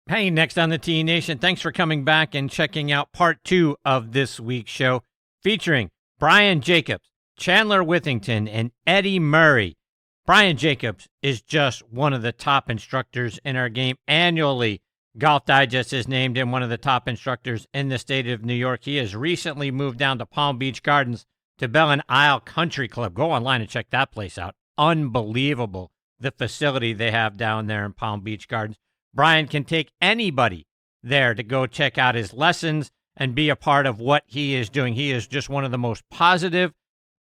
Hey, next on the T Nation, thanks for coming back and checking out part 2 of this week's show featuring Brian Jacobs, Chandler Withington, and Eddie Murray. Brian Jacobs is just one of the top instructors in our game. Annually, Golf Digest is named him one of the top instructors in the state of New York. He has recently moved down to Palm Beach Gardens to Bell and Isle Country Club. Go online and check that place out. Unbelievable, the facility they have down there in Palm Beach Gardens. Brian can take anybody there to go check out his lessons and be a part of what he is doing. He is just one of the most positive,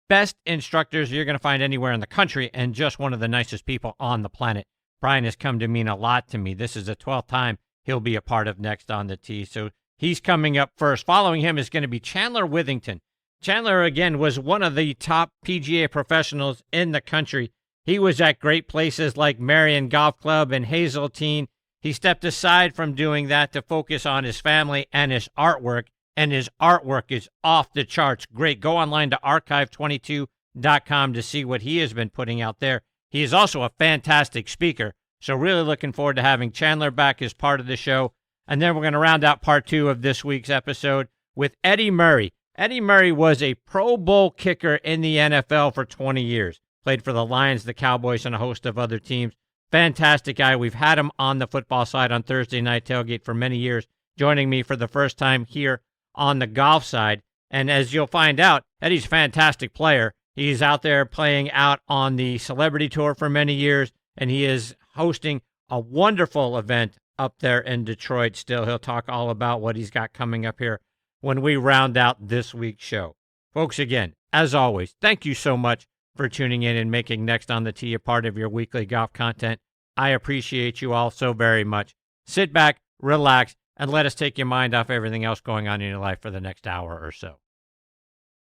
best instructors you're going to find anywhere in the country and just one of the nicest people on the planet. Brian has come to mean a lot to me. This is the 12th time he'll be a part of Next on the Tee. So he's coming up first. Following him is going to be Chandler Withington. Chandler, again, was one of the top PGA professionals in the country. He was at great places like Marion Golf Club and Hazeltine. He stepped aside from doing that to focus on his family and his artwork, and his artwork is off the charts. Great. Go online to archive22.com to see what he has been putting out there. He is also a fantastic speaker, so really looking forward to having Chandler back as part of the show. And then we're going to round out part 2 of this week's episode with Eddie Murray. Eddie Murray was a Pro Bowl kicker in the NFL for 20 years. Played for the Lions, the Cowboys, and a host of other teams. Fantastic guy. We've had him on the football side on Thursday Night Tailgate for many years, joining me for the first time here on the golf side. And as you'll find out, Eddie's a fantastic player. He's out there playing out on the Celebrity Tour for many years, and he is hosting a wonderful event up there in Detroit still. He'll talk all about what he's got coming up here when we round out this week's show. Folks, again, as always, thank you so much for tuning in and making Next on the Tee a part of your weekly golf content. I appreciate you all so very much. Sit back, relax, and let us take your mind off everything else going on in your life for the next hour or so.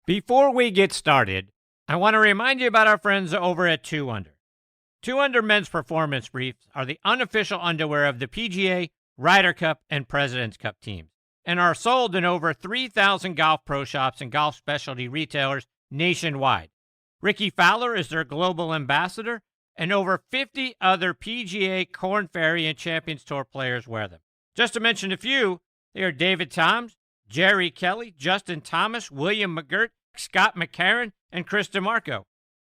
Before we get started, I want to remind you about our friends over at 2 Under. 2 Under men's performance briefs are the unofficial underwear of the PGA, Ryder Cup, and President's Cup teams, and are sold in over 3,000 golf pro shops and golf specialty retailers nationwide. Ricky Fowler is their global ambassador, and over 50 other PGA, Korn Ferry, and Champions Tour players wear them. Just to mention a few, they are David Toms, Jerry Kelly, Justin Thomas, William McGirt, Scott McCarron, and Chris DeMarco.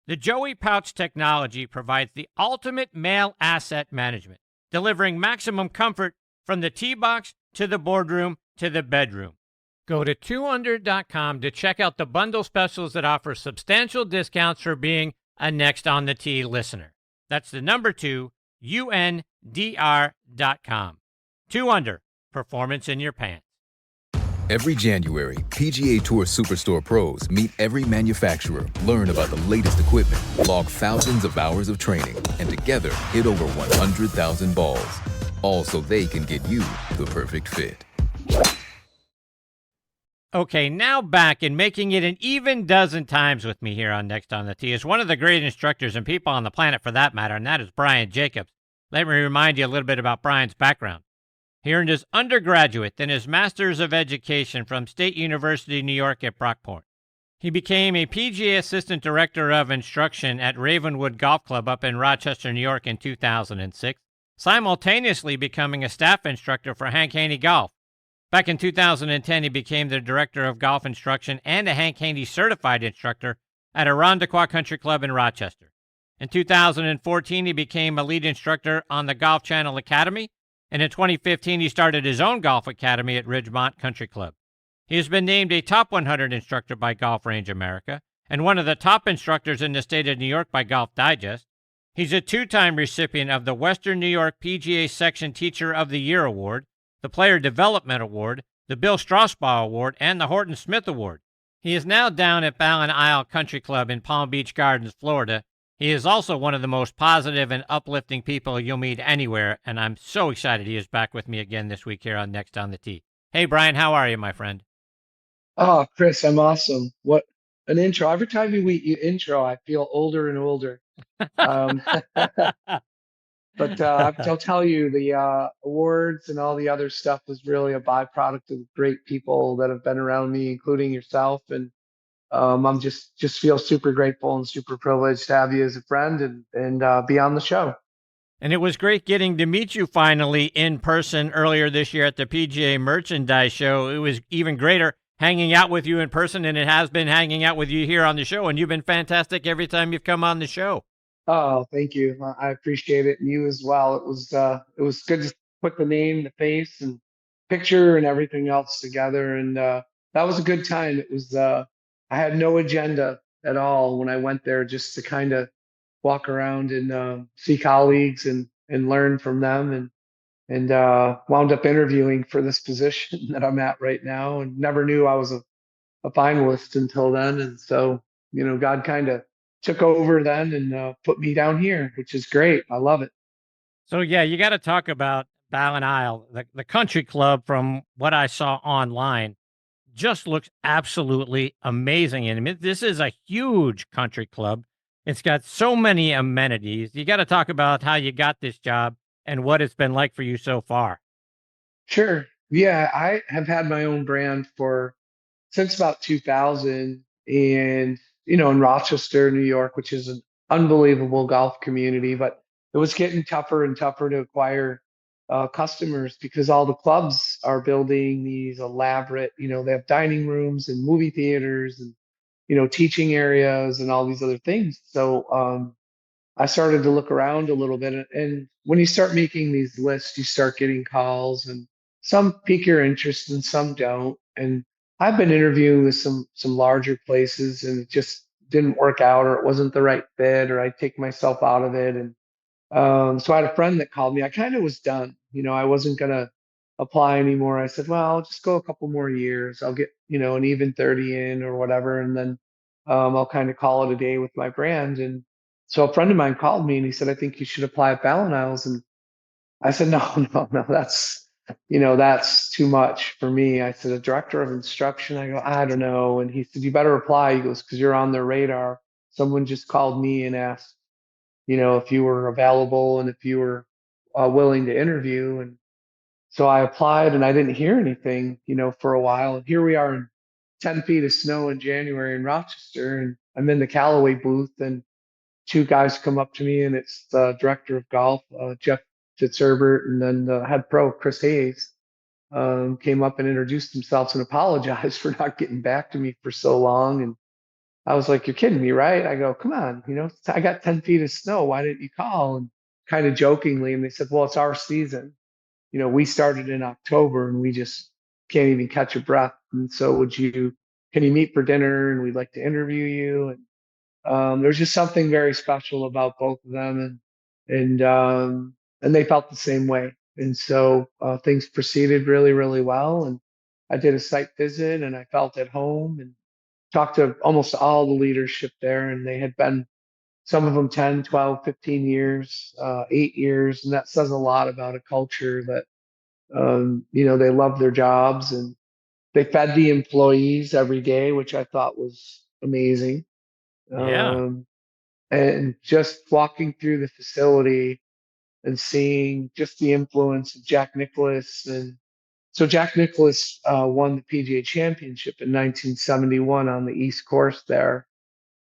The Joey Pouch technology provides the ultimate male asset management, delivering maximum comfort from the tee box to the boardroom to the bedroom. Go to 2under.com to check out the bundle specials that offer substantial discounts for being a Next on the Tee listener. That's the number 2, UNDR.com. 2 Under, performance in your pants. Every January, PGA Tour Superstore pros meet every manufacturer, learn about the latest equipment, log thousands of hours of training, and together hit over 100,000 balls. All so they can get you the perfect fit. Okay, now back and making it an even dozen times with me here on Next on the Tee is one of the great instructors and people on the planet for that matter, and that is Brian Jacobs. Let me remind you a little bit about Brian's background. He earned his undergraduate, then his Master's of Education from State University, New York at Brockport. He became a PGA Assistant Director of Instruction at Ravenwood Golf Club up in Rochester, New York in 2006, simultaneously becoming a staff instructor for Hank Haney Golf. Back in 2010, he became the Director of Golf Instruction and a Hank Haney Certified Instructor at Irondequoit Country Club in Rochester. In 2014, he became a lead instructor on the Golf Channel Academy, and in 2015, he started his own golf academy at Ridgemont Country Club. He has been named a Top 100 instructor by Golf Range America and one of the top instructors in the state of New York by Golf Digest. He's a 2-time recipient of the Western New York PGA Section Teacher of the Year Award, the Player Development Award, the Bill Straussbaugh Award, and the Horton Smith Award. He is now down at Ballin Isle Country Club in Palm Beach Gardens, Florida. He is also one of the most positive and uplifting people you'll meet anywhere, and I'm so excited he is back with me again this week here on Next on the Tee. Hey, Brian, how are you, my friend? Oh, Chris, I'm awesome. What an intro. Every time you intro, I feel older and older. Um, But I'll tell you, the awards and all the other stuff was really a byproduct of great people that have been around me, including yourself. And I'm just feel super grateful and super privileged to have you as a friend and be on the show. And it was great getting to meet you finally in person earlier this year at the PGA Merchandise Show. It was even greater hanging out with you in person, and it has been hanging out with you here on the show. And you've been fantastic every time you've come on the show. Oh, thank you. I appreciate it, and you as well. It was good to put the name, the face, and picture and everything else together, and that was a good time. It was I had no agenda at all when I went there, just to kind of walk around and see colleagues and learn from them, and wound up interviewing for this position that I'm at right now, and never knew I was a finalist until then. And so, God kind of took over then and put me down here, which is great. I love it. So, yeah, you got to talk about Ballon Isle, the country club from what I saw online. Just looks absolutely amazing. And I mean, this is a huge country club. It's got so many amenities. You got to talk about how you got this job and what it's been like for you so far. Sure. Yeah, I have had my own brand for since about 2000, and in Rochester, New York, which is an unbelievable golf community, but it was getting tougher and tougher to acquire customers because all the clubs are building these elaborate, they have dining rooms and movie theaters and teaching areas and all these other things. So I started to look around a little bit. And when you start making these lists, you start getting calls, and some pique your interest and some don't. And I've been interviewing with some larger places, and it just didn't work out, or it wasn't the right fit, or I take myself out of it. And so I had a friend that called me. I kind of was done. I wasn't gonna apply anymore. I said, well, I'll just go a couple more years. I'll get, an even 30 in or whatever, and then I'll kind of call it a day with my brand. And so a friend of mine called me and he said, I think you should apply at Ballon Isles. And I said, no, no, no, that's too much for me. I said, a director of instruction. I go, I don't know. And he said, you better apply. He goes, because you're on their radar. Someone just called me and asked, if you were available and if you were willing to interview. And so I applied and I didn't hear anything, for a while. And here we are in 10 feet of snow in January in Rochester. And I'm in the Callaway booth, and two guys come up to me, and it's the director of golf, Jeff Fitzherbert, and then the head pro, Chris Hayes, came up and introduced themselves and apologized for not getting back to me for so long. And I was like, you're kidding me, right? I go, come on, I got 10 feet of snow. Why didn't you call? And kind of jokingly, and they said, well, it's our season. We started in October and we just can't even catch a breath. And so can you meet for dinner? And we'd like to interview you. And there's just something very special about both of them. And they felt the same way. And so things proceeded really, really well. And I did a site visit and I felt at home and talked to almost all the leadership there. And they had been, some of them 10, 12, 15 years, 8 years. And that says a lot about a culture that, they love their jobs, and they fed the employees every day, which I thought was amazing. Yeah. Um, and just walking through the facility and seeing just the influence of Jack Nicklaus. And so Jack Nicklaus won the PGA Championship in 1971 on the East Course there.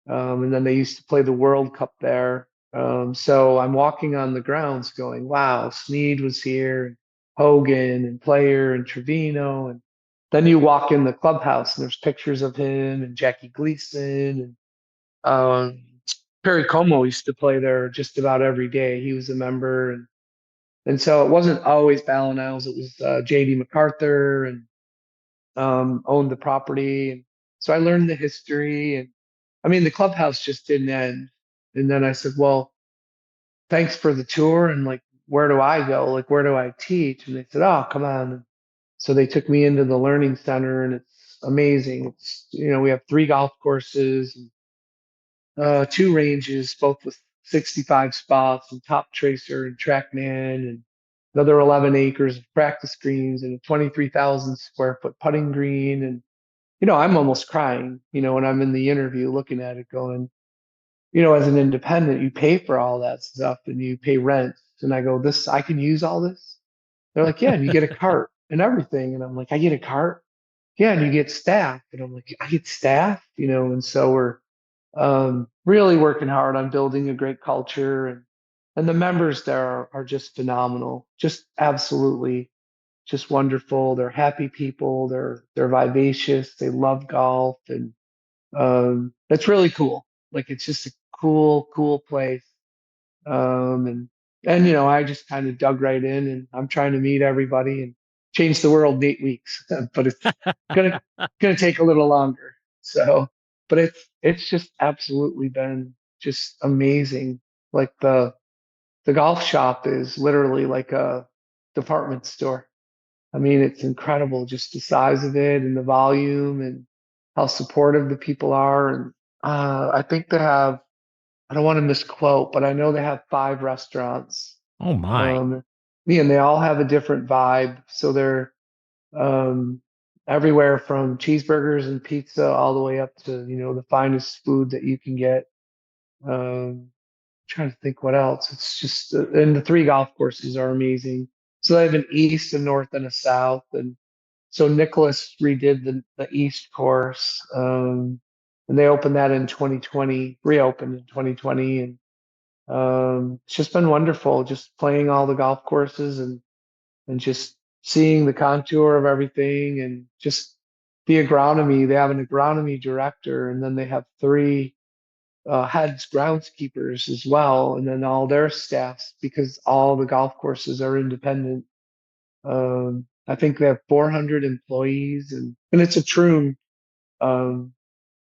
And then they used to play the World Cup there. So I'm walking on the grounds going, wow, Snead was here, Hogan and Player and Trevino. And then you walk in the clubhouse and there's pictures of him and Jackie Gleason. And Perry Como used to play there just about every day. He was a member. And so it wasn't always Ballon Isles. It was J.D. MacArthur, and owned the property. And so I learned the history. And I mean, the clubhouse just didn't end. And then I said, well, thanks for the tour. And like, where do I go? Like, where do I teach? And they said, oh, come on. And so they took me into the learning center, and it's amazing. It's, we have 3 golf courses and two ranges, both with 65 spots and top tracer and trackman, and another 11 acres of practice greens and a 23,000 square foot putting green. And I'm almost crying, when I'm in the interview looking at it going, as an independent, you pay for all that stuff and you pay rent. And I go, I can use all this. They're like, yeah, and you get a cart and everything. And I'm like, I get a cart. Yeah. And you get staff. And I'm like, I get staff, and so we're really working hard on building a great culture. and the members there are just phenomenal, just absolutely just wonderful. They're happy people. They're vivacious. They love golf, and that's really cool. Like it's just a cool place. And I just kind of dug right in, and I'm trying to meet everybody and change the world in 8 weeks, but it's gonna gonna take a little longer. So, but it's just absolutely been just amazing. Like the golf shop is literally like a department store. I mean, it's incredible just the size of it and the volume and how supportive the people are. And I think they have, I don't want to misquote, but I know they have 5 restaurants. Oh my. Um, yeah, and they all have a different vibe. So they're um, everywhere from cheeseburgers and pizza all the way up to, the finest food that you can get. Trying to think what else. It's just, and the 3 golf courses are amazing. So they have an east, a north, and a south. And so Nicholas redid the east course, and they opened that in 2020, reopened in 2020, and it's just been wonderful, just playing all the golf courses and just seeing the contour of everything and just the agronomy. They have an agronomy director, and then they have 3 heads groundskeepers as well, and then all their staffs because all the golf courses are independent. I think they have 400 employees, and it's a Troon um,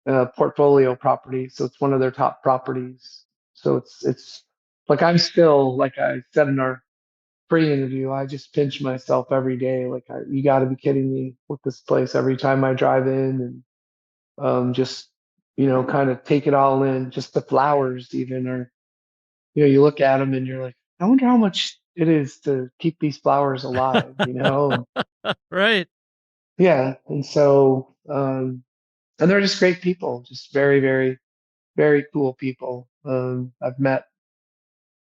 portfolio property, so it's one of their top properties. So it's like I'm still, like I said in our pre-interview, I just pinch myself every day. Like you got to be kidding me with this place every time I drive in, and just kind of take it all in. Just the flowers, even, or you look at them and you're like, I wonder how much it is to keep these flowers alive, Right. Yeah, and so and they're just great people, just very, very, very cool people. I've met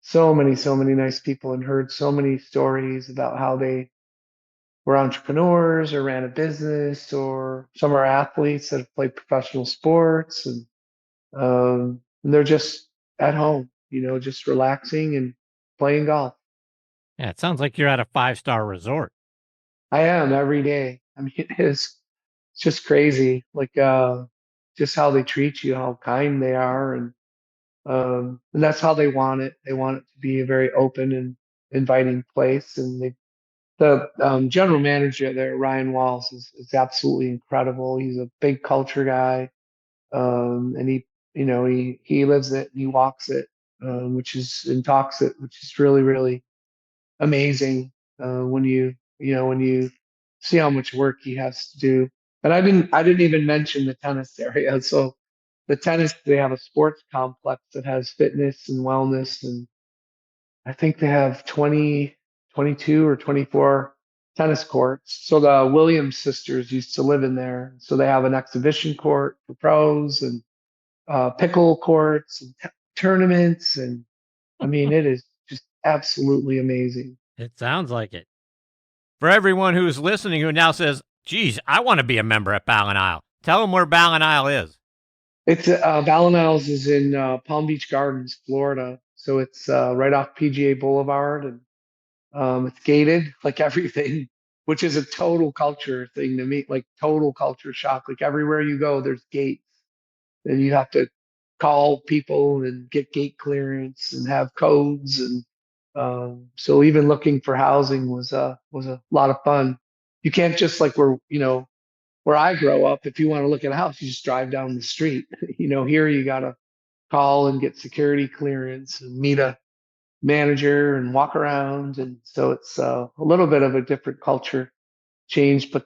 so many nice people and heard so many stories about how they were entrepreneurs or ran a business, or some are athletes that have played professional sports, and they're just at home, just relaxing and playing golf. Yeah, it sounds like you're at a 5-star resort. I am every day. I mean, it's just crazy, like just how they treat you, how kind they are, and that's how they want it. They want it to be a very open and inviting place. And the general manager there, Ryan Walls, is absolutely incredible. He's a big culture guy, and he lives it and he walks it, which is and talks it, which is really, really amazing. When you see how much work he has to do. And I didn't even mention the tennis area. So the tennis, they have a sports complex that has fitness and wellness, and I think they have 20, 22 or 24 tennis courts. So the Williams sisters used to live in there. So they have an exhibition court for pros, and pickle courts and tournaments. And I mean, it is just absolutely amazing. It sounds like it. For everyone who's listening who now says, geez, I want to be a member at Ballin Isle, tell them where Ballin Isle is. It's Ballin is in Palm Beach Gardens, Florida. So it's right off PGA Boulevard, and it's gated like everything, which is a total culture thing to me, like total culture shock. Like everywhere you go, there's gates, and you have to call people and get gate clearance and have codes. And so even looking for housing was a lot of fun. You can't just like where I grow up, if you want to look at a house, you just drive down the street. Here you gotta call and get security clearance and meet a manager and walk around. And so it's a little bit of a different culture change, but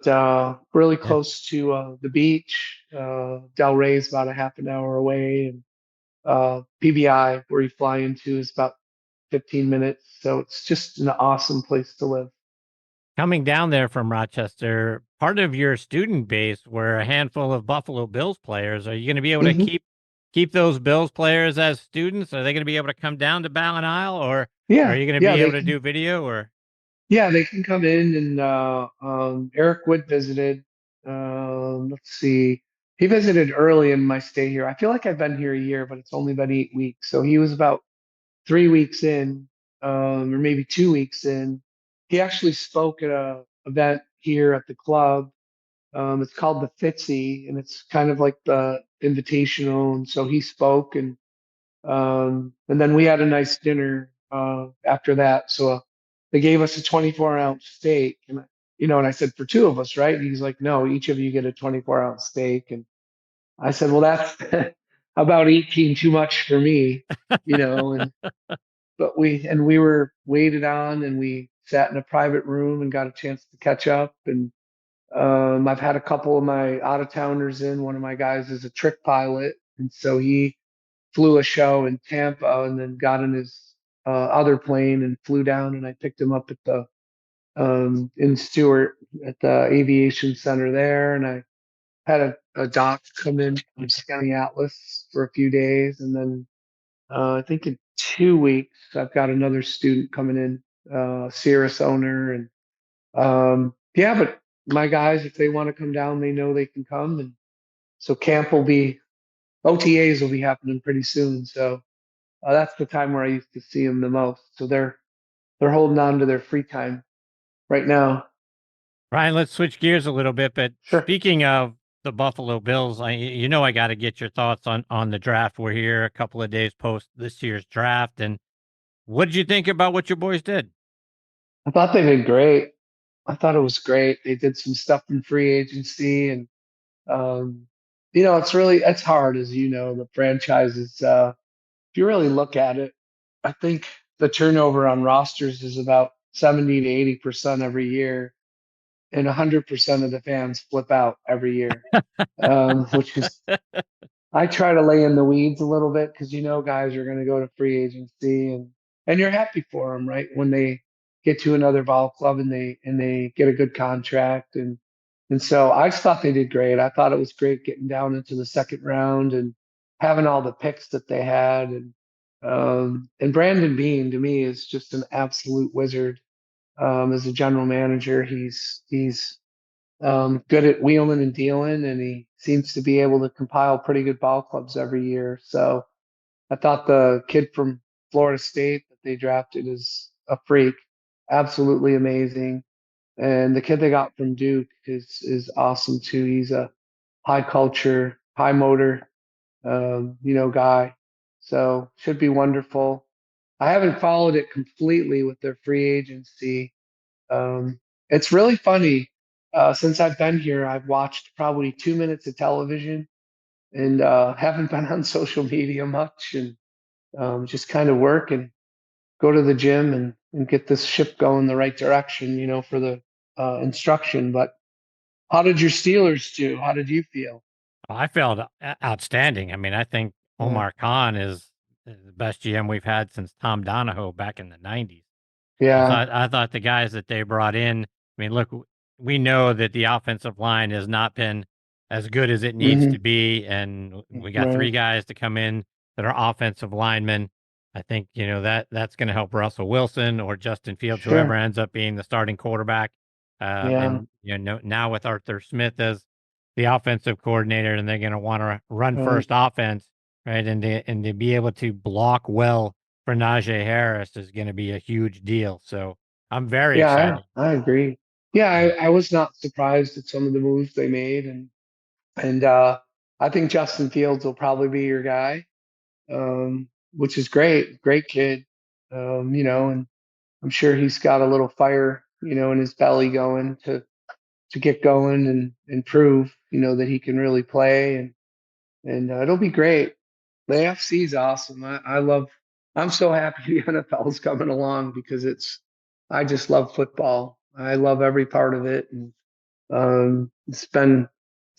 really Yeah. close to the beach. Del Rey is about a half an hour away, and PBI, where you fly into, is about 15 minutes. So it's just an awesome place to live. Coming down there from Rochester, part of your student base were a handful of Buffalo Bills players. Are you going to be able to Hmm. keep those Bills players as students? Are they going to be able to come down to Ballin Isle, or are Yeah, you going to yeah, be they able to can. do video? Or Yeah, they can come in, and Eric Wood visited. Let's see. He visited early in my stay here. I feel like I've been here a year, but it's only been 8 weeks. So he was about 3 weeks in, or maybe 2 weeks in, he actually spoke at a event here at the club. It's called the Fitzy, and it's kind of like the Invitational. And so he spoke, and then we had a nice dinner after that. So they gave us a 24-ounce steak, and I said for two of us, right? And he's like, no, each of you get a 24-ounce steak, and I said, well, that's about 18 too much for me, and but we were waited on, and we sat in a private room and got a chance to catch up. And I've had a couple of my out of towners in. One of my guys is a trick pilot, and so he flew a show in Tampa and then got in his other plane and flew down, and I picked him up at the in Stewart at the aviation center there, and I had a doc come in from Scanning Atlas for a few days, and then I think in 2 weeks I've got another student coming in, Cirrus owner, and yeah, but my guys, if they want to come down, they know they can come, and so camp will be OTAs will be happening pretty soon, so that's the time where I used to see them the most. So they're holding on to their free time right now. Brian, let's switch gears a little bit. But Sure. speaking of the Buffalo Bills, I got to get your thoughts on the draft. We're here a couple of days post this year's draft, and what did you think about what your boys did? I thought they did great. I thought it was great. They did some stuff in free agency, and um, it's hard, as you know, the franchises. If you really look at it, I think the turnover on rosters is about 70 to 80% every year, and 100% of the fans flip out every year, which is I try to lay in the weeds a little bit because guys are going to go to free agency, and you're happy for them, right? When they get to another ball club and they get a good contract, and so I just thought they did great. I thought it was great getting down into the second round and having all the picks that they had, and Brandon Bean to me is just an absolute wizard as a general manager. He's good at wheeling and dealing, and he seems to be able to compile pretty good ball clubs every year. So I thought the kid from Florida State that they drafted is a freak, absolutely amazing. And the kid they got from Duke is awesome too. He's a high culture, high motor, guy. So should be wonderful. I haven't followed it completely with their free agency. It's really funny. Since I've been here, I've watched probably 2 minutes of television and haven't been on social media much, and just kind of work and go to the gym and get this ship going the right direction, for the instruction. But how did your Steelers do? How did you feel? I felt outstanding. I mean, I think Yeah. Omar Khan is the best GM we've had since Tom Donahoe back in the '90s. Yeah. I thought the guys that they brought in. I mean, look, we know that the offensive line has not been as good as it needs Hmm. to be, and we got Right. three guys to come in that are offensive linemen. I think that's going to help Russell Wilson or Justin Fields, whoever Sure. ends up being the starting quarterback. Yeah. And now with Arthur Smith as the offensive coordinator, and they're going to want to run Right. first offense, right? And to be able to block well for Najee Harris is going to be a huge deal. So I'm very Yeah, excited. I agree. Yeah, Yeah. I was not surprised at some of the moves they made, and I think Justin Fields will probably be your guy, which is great. Great kid, and I'm sure he's got a little fire, in his belly going to get going and prove, that he can really play, and it'll be great. The AFC is awesome. I love. I'm so happy the NFL is coming along because I just love football. I love every part of it, and it's been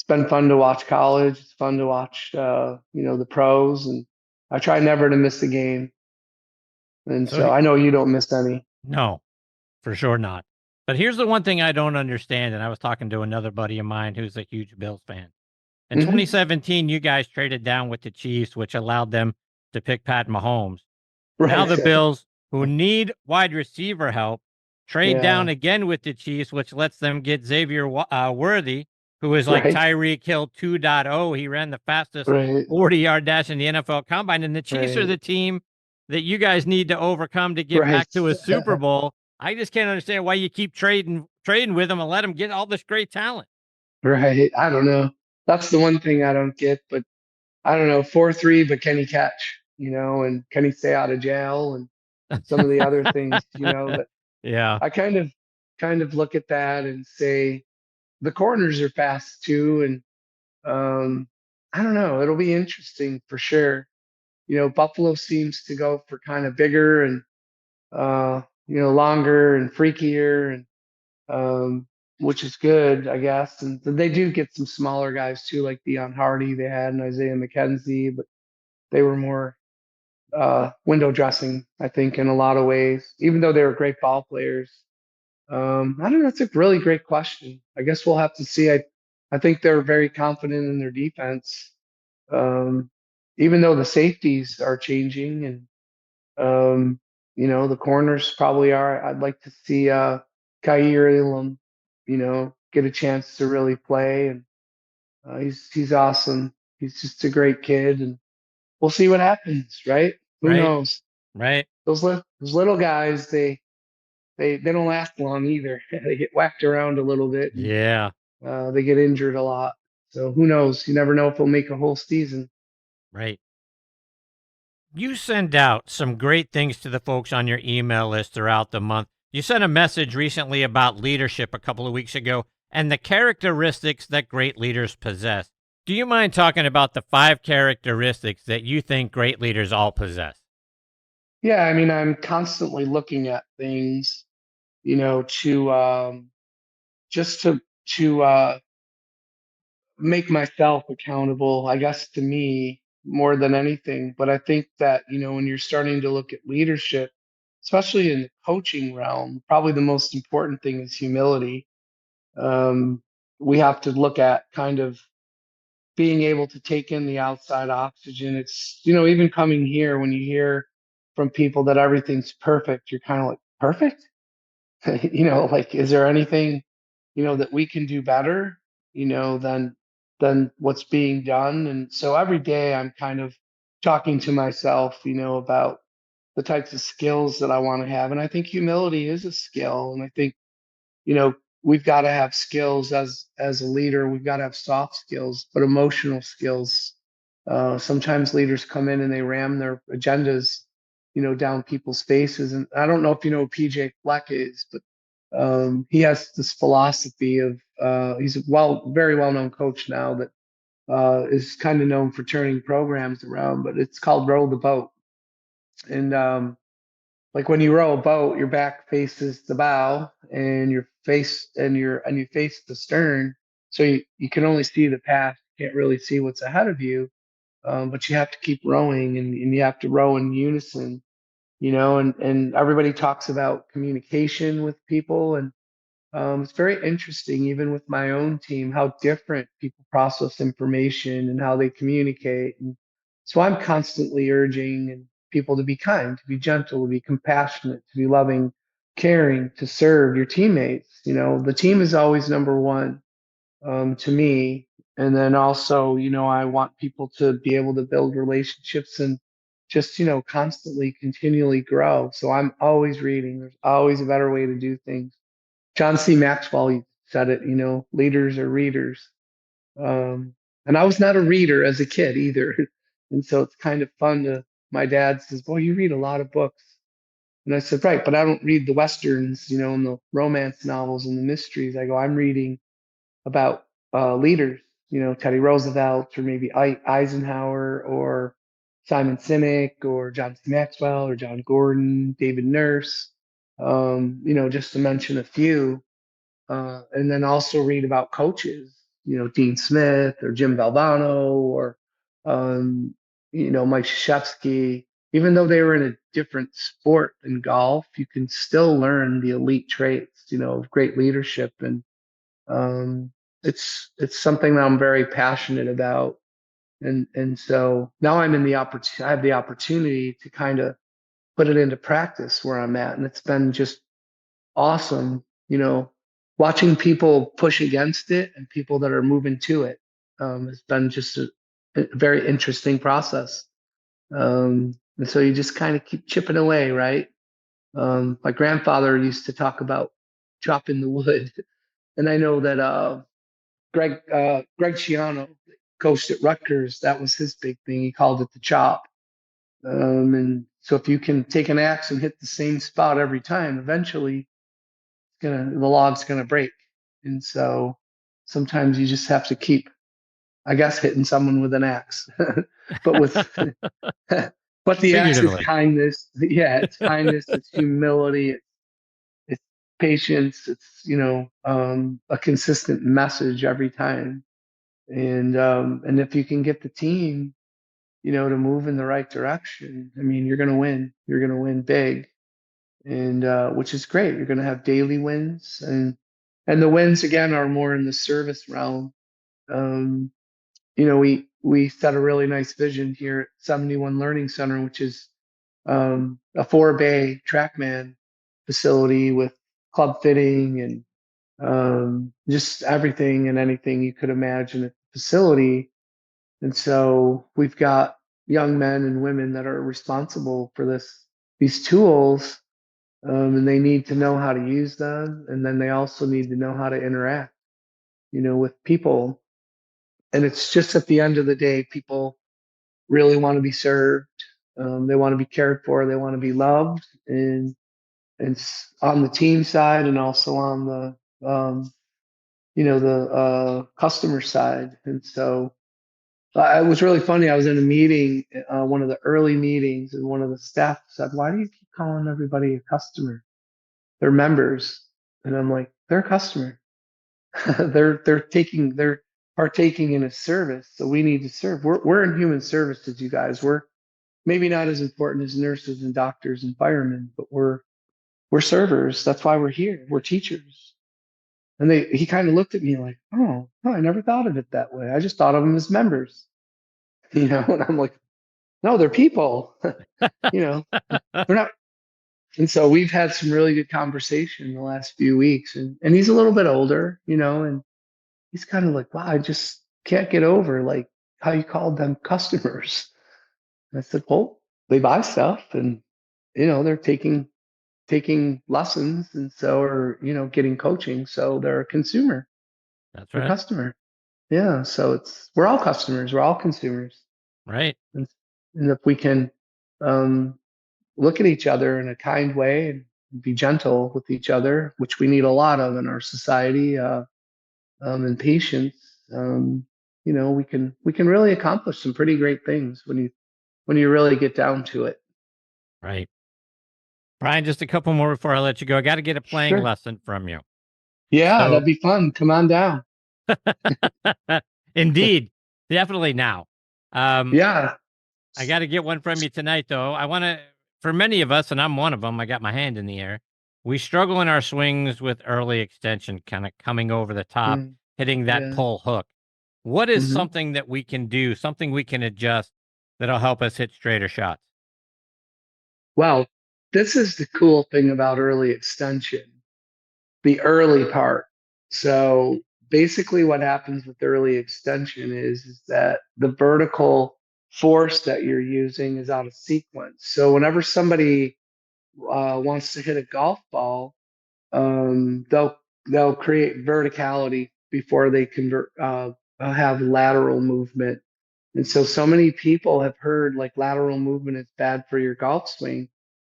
fun to watch college. It's fun to watch, the pros, and I try never to miss a game. And So so I know you don't miss any. no, for sure not. But here's the one thing I don't understand. And I was talking to another buddy of mine who's a huge Bills fan. In Hmm. 2017, you guys traded down with the Chiefs, which allowed them to pick Pat Mahomes. Now Right. the Bills, who need wide receiver help, trade down Yeah. again with the Chiefs, which lets them get Xavier Worthy, who is like Right. Tyreek Hill 2.0. He ran the fastest Right. 40-yard dash in the NFL Combine, and the Chiefs are Right. the team that you guys need to overcome to get Right. back to a Super Bowl. I just can't understand why you keep trading with them and let them get all this great talent. Right. I don't know. That's the one thing I don't get, but I don't know, 4-3, but can he catch, and can he stay out of jail and some of the other things, that Yeah, I kind of look at that and say the corners are fast too. And I don't know, it'll be interesting for sure. Buffalo seems to go for kind of bigger and longer and freakier and which is good, I guess. And they do get some smaller guys too, like Dion Hardy they had and Isaiah McKenzie, but they were more window dressing, I think, in a lot of ways, even though they were great ball players. I don't know. It's a really great question. I guess we'll have to see. I think they're very confident in their defense, um, even though the safeties are changing and the corners probably are. I'd like to see Kaiir Elam, get a chance to really play, and he's awesome. He's just a great kid, and we'll see what happens, right? Who right, knows? right. Those little guys, they don't last long either. They get whacked around a little bit, and Yeah, they get injured a lot. So who knows? You never know if they'll make a whole season. right. You send out some great things to the folks on your email list throughout the month. You sent a message recently about leadership a couple of weeks ago and the characteristics that great leaders possess. Do you mind talking about the 5 characteristics that you think great leaders all possess? Yeah, I mean, I'm constantly looking at things, to just to make myself accountable, I guess, to me more than anything. But I think that, when you're starting to look at leadership, especially in the coaching realm, probably the most important thing is humility. Um, we have to look at kind of being able to take in the outside oxygen. It's, even coming here, when you hear from people that everything's perfect, you're kind of like, perfect? Like, is there anything, that we can do better, than what's being done? And so every day I'm kind of talking to myself, about the types of skills that I want to have. And I think humility is a skill. And I think, you know, we've got to have skills as a leader. We've got to have soft skills, but emotional skills. Sometimes leaders come in and they ram their agendas, down people's faces. And I don't know if you know who PJ Fleck is, but he has this philosophy of he's a very well known coach now that is kind of known for turning programs around, but it's called row the boat. And like when you row a boat, your back faces the bow, and you face the stern, so you can only see the path. You can't really see what's ahead of you, but you have to keep rowing, and you have to row in unison. And everybody talks about communication with people, and it's very interesting, even with my own team, how different people process information and how they communicate. And so I'm constantly urging and people to be kind, to be gentle, to be compassionate, to be loving, caring, to serve your teammates. The team is always number one, to me. And then also, I want people to be able to build relationships and just, constantly, continually grow. So I'm always reading. There's always a better way to do things. John C. Maxwell said it, leaders are readers. And I was not a reader as a kid either. And so it's kind of fun my dad says, boy, you read a lot of books. And I said, right, but I don't read the Westerns, and the romance novels and the mysteries. I go, I'm reading about leaders, Teddy Roosevelt or maybe Eisenhower or Simon Sinek or John C. Maxwell or John Gordon, David Nurse, just to mention a few. And then also read about coaches, Dean Smith or Jim Valvano or, um, Mike Krzyzewski. Even though they were in a different sport than golf, you can still learn the elite traits, of great leadership. And um, it's something that I'm very passionate about. And so now I'm in the opportunity, I have the opportunity to kind of put it into practice where I'm at. And it's been just awesome, watching people push against it and people that are moving to it. Has been just a very interesting process. And so you just kind of keep chipping away, right? My grandfather used to talk about chopping the wood. And I know that Greg Schiano coached at Rutgers. That was his big thing. He called it the chop. And so if you can take an axe and hit the same spot every time, eventually the log's gonna break. And so sometimes you just have to keep, I guess, hitting someone with an axe. But with but the axe is Figuratively. kindness. Yeah, it's kindness, it's humility, it's patience, it's a consistent message every time. And if you can get the team, to move in the right direction, I mean, you're gonna win. You're gonna win big. And which is great. You're going to have daily wins, and the wins again are more in the service realm. Um, we set a really nice vision here at 71 Learning Center, which is a 4-bay TrackMan facility with club fitting and just everything and anything you could imagine at the facility. And so we've got young men and women that are responsible for these tools, and they need to know how to use them, and then they also need to know how to interact, with people. And it's just at the end of the day, people really want to be served. They want to be cared for. They want to be loved, and it's on the team side and also on the customer side. And so it was really funny. I was in a meeting, one of the early meetings, and one of the staff said, "Why do you keep calling everybody a customer? They're members." And I'm like, "They're a customer. They're partaking in a service. So we need to serve. We're in human services, you guys. We're maybe not as important as nurses and doctors and firemen, but we're servers. That's why we're here. We're teachers." And he kind of looked at me like, "Oh, no, I never thought of it that way. I just thought of them as members." And I'm like, "No, they're people." you know, they're not. And so we've had some really good conversation in the last few weeks, and he's a little bit older, and he's kind of like, "Wow, I just can't get over like how you called them customers." And I said, "Well, they buy stuff, and they're taking lessons, and so are getting coaching, so they're a consumer, That's they're a right. customer." Yeah, so we're all customers, we're all consumers, Right. and, and if we can um, look at each other in a kind way and be gentle with each other, which we need a lot of in our society, and patience, we can really accomplish some pretty great things when you really get down to it. Right. Brian, just a couple more before I let you go. I got to get a playing Sure. lesson from you. Yeah, So, that'd be fun. Come on down. indeed, definitely now. Um, Yeah. I got to get one from you tonight, though. I want to, for many of us, and I'm one of them, I got my hand in the air. We struggle in our swings with early extension, kind of coming over the top, Mm, hitting that yeah. pull hook. What is hmm something that we can do, something we can adjust that'll help us hit straighter shots? Well, this is the cool thing about early extension, the early part. So basically, what happens with early extension is that the vertical force that you're using is out of sequence. So whenever somebody wants to hit a golf ball, they'll create verticality before they convert have lateral movement. And so many people have heard like lateral movement is bad for your golf swing.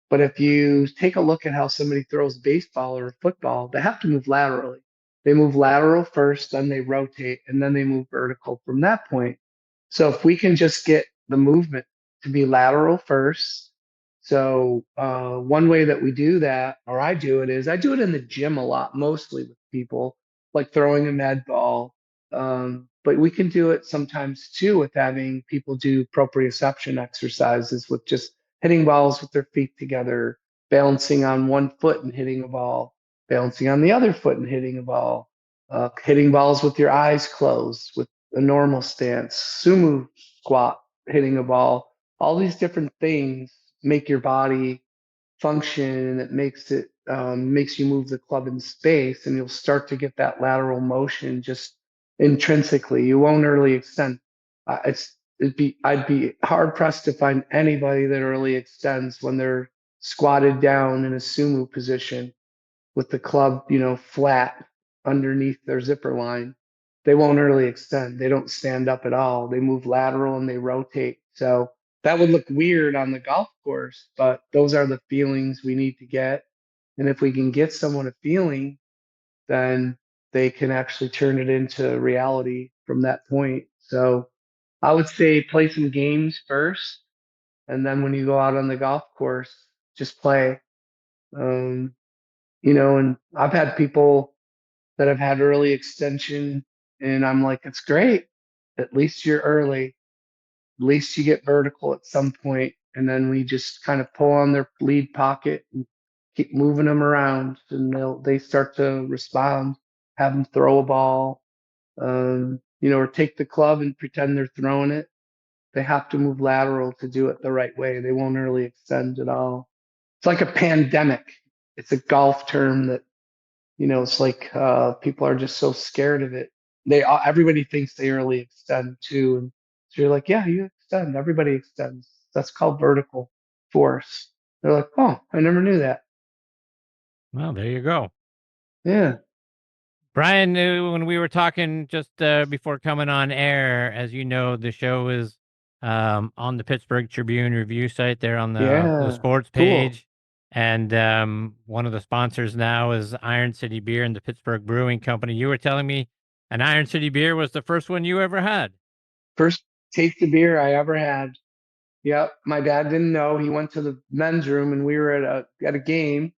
But if you take a look at how somebody throws a baseball or a football, they have to move laterally. They move lateral first, then they rotate, and then they move vertical from that point. So if we can just get the movement to be lateral first. So one way that we do that, or I do it, is I do it in the gym a lot, mostly with people, like throwing a med ball. But we can do it sometimes too with having people do proprioception exercises with just hitting balls with their feet together, balancing on one foot and hitting a ball, balancing on the other foot and hitting a ball, hitting balls with your eyes closed with a normal stance, sumo squat, hitting a ball. All these different things make your body function, and it makes you move the club in space, and you'll start to get that lateral motion just intrinsically. You won't early extend. It's I'd be hard pressed to find anybody that early extends when they're squatted down in a sumo position with the club, flat underneath their zipper line. They won't early extend. They don't stand up at all. They move lateral and they rotate. So that would look weird on the golf course, but those are the feelings we need to get. And if we can get someone a feeling, then they can actually turn it into reality from that point. So I would say play some games first, and then when you go out on the golf course, just play. Um, and I've had people that have had early extension, and I'm like, it's great. At least you're early. At least you get vertical at some point, and then we just kind of pull on their lead pocket and keep moving them around, and they start to respond. Have them throw a ball, or take the club and pretend they're throwing it. They have to move lateral to do it the right way. They won't early extend at all. It's like a pandemic. It's a golf term that, it's like people are just so scared of it. Everybody thinks they early extend too. And so you're like, yeah, you extend. Everybody extends. That's called vertical force. They're like, oh, I never knew that. Well, there you go. Yeah. Brian, when we were talking just before coming on air, as you know, the show is on the Pittsburgh Tribune review site there on the Yeah. sports Cool. page. And one of the sponsors now is Iron City Beer and the Pittsburgh Brewing Company. You were telling me an Iron City Beer was the first one you ever had. First taste of beer I ever had. Yep. My dad didn't know. He went to the men's room and we were at a game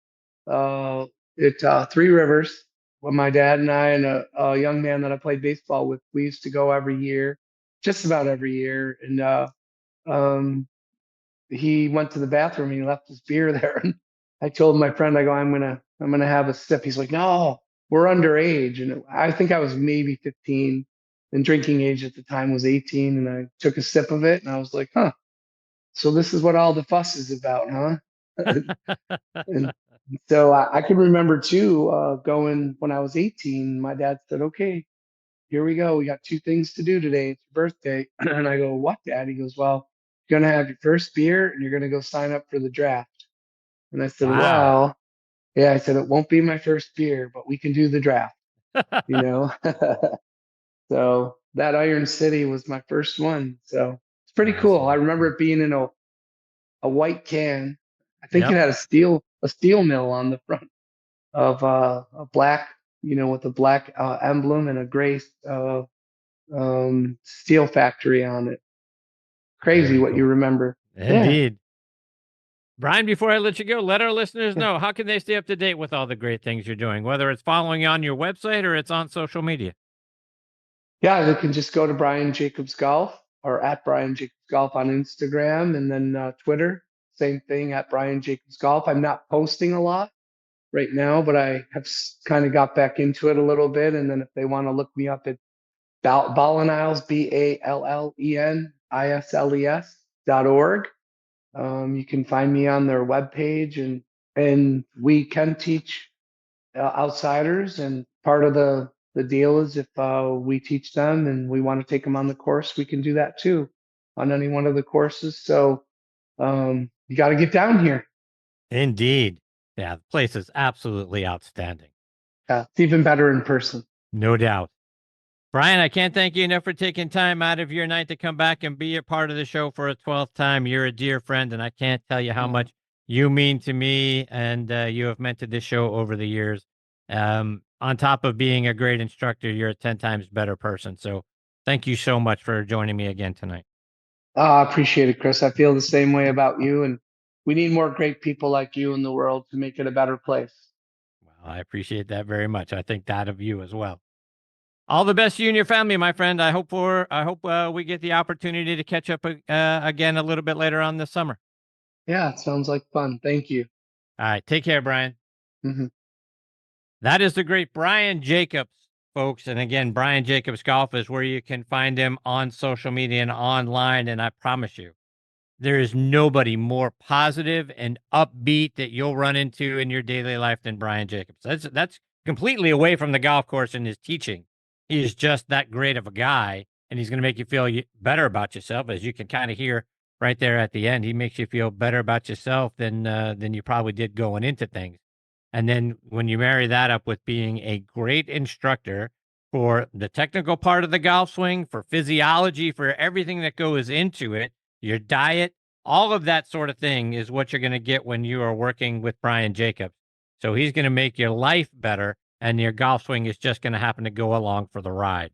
uh, at Three Rivers when my dad and I and a young man that I played baseball with, we used to go every year, just about every year. And um, he went to the bathroom and he left his beer there. And I told my friend, I go, I'm gonna have a sip. He's like, no, we're underage. And I think I was maybe 15 and drinking age at the time was 18. And I took a sip of it and I was like, huh, so this is what all the fuss is about, huh? And so I can remember too, going when I was 18, my dad said, okay, here we go. We got two things to do today. It's your birthday. And I go, what, Dad? He goes, well, you're going to have your first beer and you're going to go sign up for the draft. And I said, Wow. well, yeah, I said, it won't be my first beer, but we can do the draft, you know? So that Iron City was my first one. So it's pretty cool. I Awesome. remember it being in a white can. I think it Yep. had a steel mill on the front of a black, with a black emblem and a gray steel factory on it. Crazy Very what you cool. remember. Yeah. Indeed. Brian, before I let you go, let our listeners Yeah. know how can they stay up to date with all the great things you're doing, whether it's following you on your website or it's on social media. Yeah, they can just go to Brian Jacobs Golf or at Brian Jacobs Golf on Instagram and then Twitter. Same thing at Brian Jacobs Golf. I'm not posting a lot right now, but I have kind of got back into it a little bit. And then if they want to look me up at Balleniles, BALLENISLES.org. You can find me on their webpage, and we can teach outsiders. And part of the deal is if we teach them and we want to take them on the course, we can do that too on any one of the courses. So you got to get down here. Indeed. Yeah, the place is absolutely outstanding. It's even better in person. No doubt. Brian, I can't thank you enough for taking time out of your night to come back and be a part of the show for a 12th time. You're a dear friend, and I can't tell you how much you mean to me and you have meant to this show over the years. On top of being a great instructor, you're a 10 times better person. So thank you so much for joining me again tonight. I appreciate it, Chris. I feel the same way about you, and we need more great people like you in the world to make it a better place. Well, I appreciate that very much. I think that of you as well. All the best to you and your family, my friend. I hope we get the opportunity to catch up again a little bit later on this summer. Yeah, it sounds like fun. Thank you. All right, take care, Brian. Mhm. That is the great Brian Jacobs, folks. And again, Brian Jacobs Golf is where you can find him on social media and online. And I promise you, there is nobody more positive and upbeat that you'll run into in your daily life than Brian Jacobs. That's completely away from the golf course and his teaching. He is just that great of a guy, and he's going to make you feel better about yourself, as you can kind of hear right there at the end. He makes you feel better about yourself than you probably did going into things. And then when you marry that up with being a great instructor for the technical part of the golf swing, for physiology, for everything that goes into it, your diet, all of that sort of thing is what you're going to get when you are working with Brian Jacobs. So he's going to make your life better, and your golf swing is just going to happen to go along for the ride.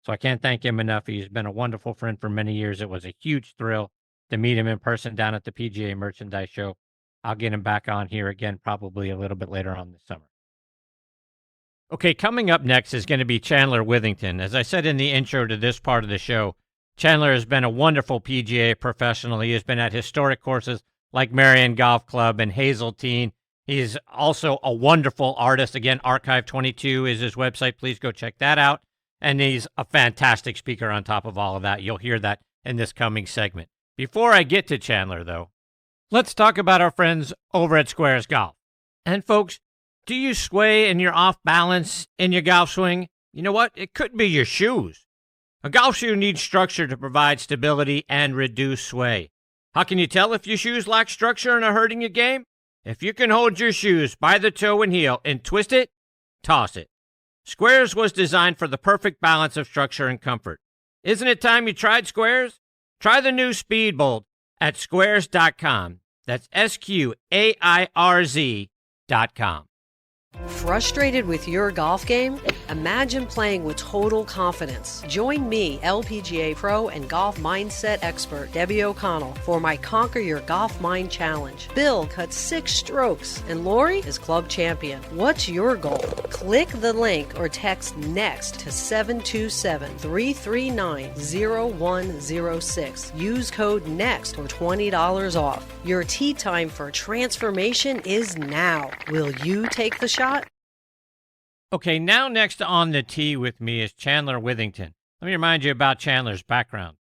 So I can't thank him enough. He's been a wonderful friend for many years. It was a huge thrill to meet him in person down at the PGA Merchandise Show. I'll get him back on here again probably a little bit later on this summer. Okay, coming up next is going to be Chandler Withington. As I said in the intro to this part of the show, Chandler has been a wonderful PGA professional. He has been at historic courses like Marion Golf Club and Hazeltine. He's also a wonderful artist. Again, Archive 22 is his website. Please go check that out. And he's a fantastic speaker on top of all of that. You'll hear that in this coming segment. Before I get to Chandler, though, let's talk about our friends over at Squares Golf. And folks, do you sway and you're off balance in your golf swing? You know what? It could be your shoes. A golf shoe needs structure to provide stability and reduce sway. How can you tell if your shoes lack structure and are hurting your game? If you can hold your shoes by the toe and heel and twist it, toss it. Squares was designed for the perfect balance of structure and comfort. Isn't it time you tried Squares? Try the new Speedbolt at squares.com. That's SQAIRZ.com. Frustrated with your golf game? Imagine playing with total confidence. Join me, LPGA pro and golf mindset expert Debbie O'Connell, for my Conquer Your Golf Mind Challenge. Bill cut 6 strokes, and Lori is club champion. What's your goal? Click the link or text NEXT to 727-339-0106. Use code NEXT for $20 off. Your tee time for transformation is now. Will you take the shot? Okay, now next on the tee with me is Chandler Withington. Let me remind you about Chandler's background.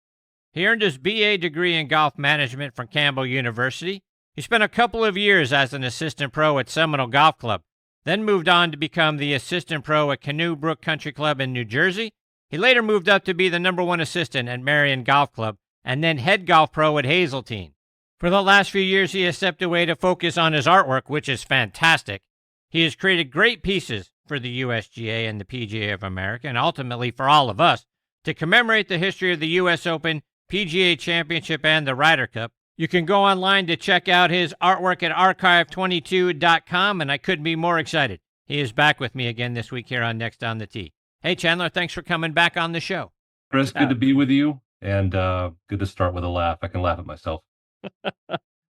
He earned his BA degree in golf management from Campbell University. He spent a couple of years as an assistant pro at Seminole Golf Club, then moved on to become the assistant pro at Canoe Brook Country Club in New Jersey. He later moved up to be the #1 assistant at Marion Golf Club, and then head golf pro at Hazeltine. For the last few years, he has stepped away to focus on his artwork, which is fantastic. He has created great pieces for the USGA and the PGA of America, and ultimately for all of us, to commemorate the history of the U.S. Open, PGA Championship, and the Ryder Cup. You can go online to check out his artwork at archive22.com, and I couldn't be more excited. He is back with me again this week here on Next on the Tee. Hey, Chandler, thanks for coming back on the show. Chris, good to be with you, and good to start with a laugh. I can laugh at myself.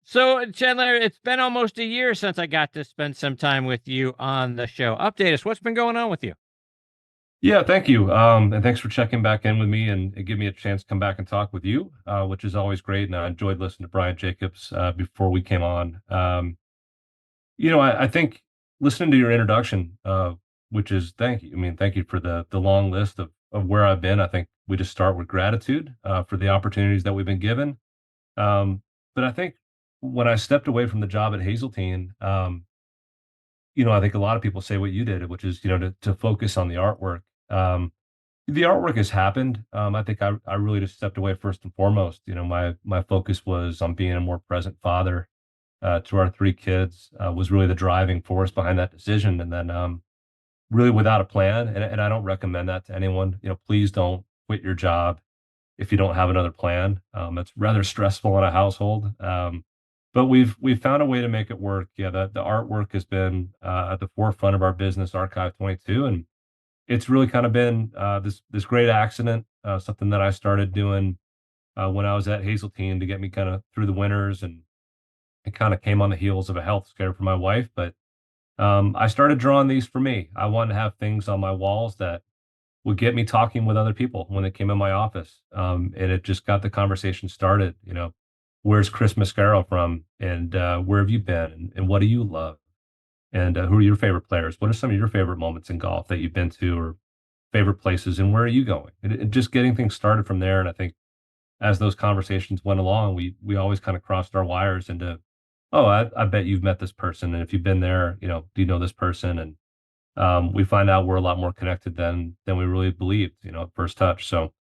So, Chandler, it's been almost a year since I got to spend some time with you on the show. Update us. What's been going on with you? Yeah, thank you. And thanks for checking back in with me and give me a chance to come back and talk with you, which is always great. And I enjoyed listening to Brian Jacobs before we came on. I think listening to your introduction, which is thank you. I mean, thank you for the long list of where I've been. I think we just start with gratitude for the opportunities that we've been given. But I think when I stepped away from the job at Hazeltine, I think a lot of people say what you did, which is, to focus on the artwork. The artwork has happened. I think I really just stepped away first and foremost. My focus was on being a more present father to our 3 kids, was really the driving force behind that decision. And then really without a plan, and I don't recommend that to anyone, please don't quit your job if you don't have another plan. It's rather stressful in a household. But we've found a way to make it work. Yeah, the artwork has been at the forefront of our business, Archive 22, and it's really kind of been this great accident, something that I started doing when I was at Hazeltine to get me kind of through the winters, and it kind of came on the heels of a health scare for my wife. But I started drawing these for me. I wanted to have things on my walls that would get me talking with other people when they came in my office, and it just got the conversation started. Where's Chris Mascaro from, and where have you been, and what do you love, and who are your favorite players? What are some of your favorite moments in golf that you've been to, or favorite places, and where are you going? And just getting things started from there. And I think as those conversations went along, we always kind of crossed our wires into, oh, I bet you've met this person, and if you've been there, do you know this person? And we find out we're a lot more connected than we really believed, at first touch. So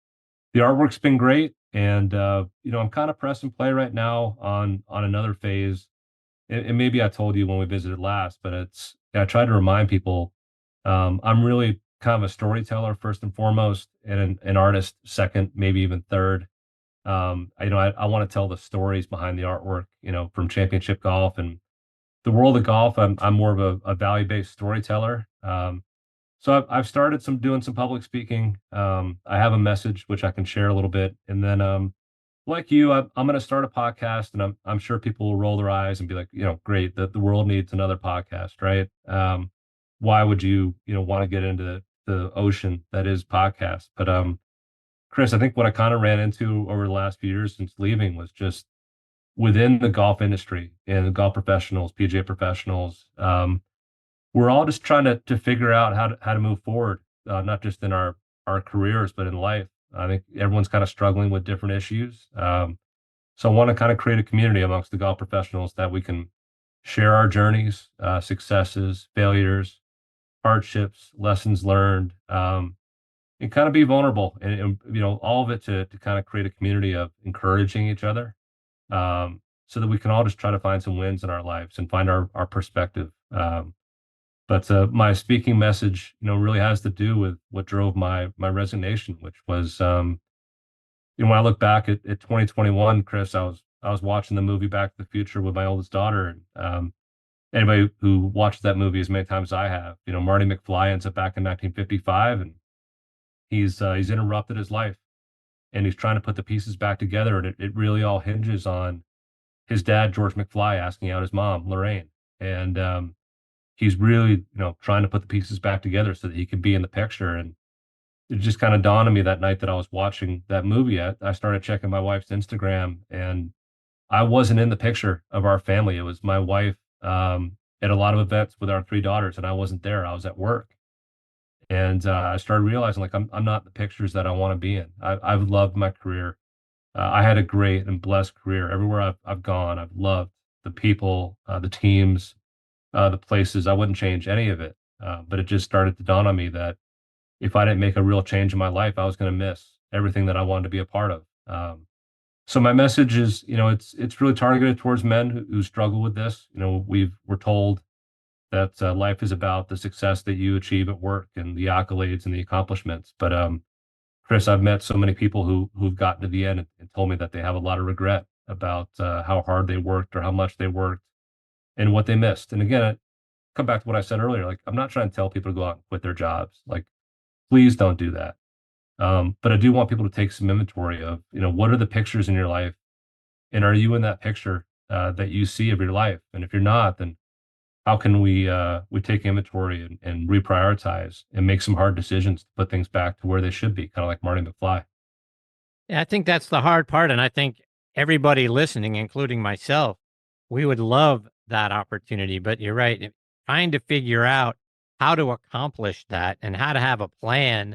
the artwork's been great. And, I'm kind of press and play right now on another phase. And maybe I told you when we visited last, but I try to remind people, I'm really kind of a storyteller first and foremost, and an artist second, maybe even third. I want to tell the stories behind the artwork, from championship golf and the world of golf. I'm more of a value-based storyteller. So I've started doing some public speaking. I have a message which I can share a little bit, and then like you, I'm going to start a podcast, and I'm sure people will roll their eyes and be like, great, the world needs another podcast, right? Why would you want to get into the ocean that is podcast? But Chris, I think what I kind of ran into over the last few years since leaving was just within the golf industry and the golf professionals, PGA professionals. We're all just trying to figure out how to move forward, not just in our careers, but in life. I think everyone's kind of struggling with different issues. So I want to kind of create a community amongst the golf professionals that we can share our journeys, successes, failures, hardships, lessons learned, and kind of be vulnerable, and all of it to kind of create a community of encouraging each other, so that we can all just try to find some wins in our lives and find our perspective. But my speaking message, really has to do with what drove my resignation, which was, when I look back at 2021, Chris, I was watching the movie Back to the Future with my oldest daughter, and anybody who watched that movie as many times as I have, Marty McFly ends up back in 1955, and he's interrupted his life, and he's trying to put the pieces back together, and it really all hinges on his dad, George McFly, asking out his mom, Lorraine, and he's really, trying to put the pieces back together so that he can be in the picture. And it just kind of dawned on me that night that I was watching that movie. I started checking my wife's Instagram, and I wasn't in the picture of our family. It was my wife at a lot of events with our three daughters, and I wasn't there. I was at work. And I started realizing, like, I'm not the pictures that I want to be in. I've loved my career. I had a great and blessed career. Everywhere I've gone, I've loved the people, the teams, the places. I wouldn't change any of it. But it just started to dawn on me that if I didn't make a real change in my life, I was going to miss everything that I wanted to be a part of. So my message is, it's really targeted towards men who struggle with this. We're told that life is about the success that you achieve at work and the accolades and the accomplishments. But Chris, I've met so many people who've gotten to the end and told me that they have a lot of regret about how hard they worked or how much they worked and what they missed. And again, I come back to what I said earlier. Like, I'm not trying to tell people to go out and quit their jobs. Like, please don't do that. But I do want people to take some inventory of, what are the pictures in your life, and are you in that picture that you see of your life? And if you're not, then how can we take inventory and reprioritize and make some hard decisions to put things back to where they should be, kind of like Marty McFly. Yeah, I think that's the hard part. And I think everybody listening, including myself, we would love that opportunity. But you're right, trying to figure out how to accomplish that and how to have a plan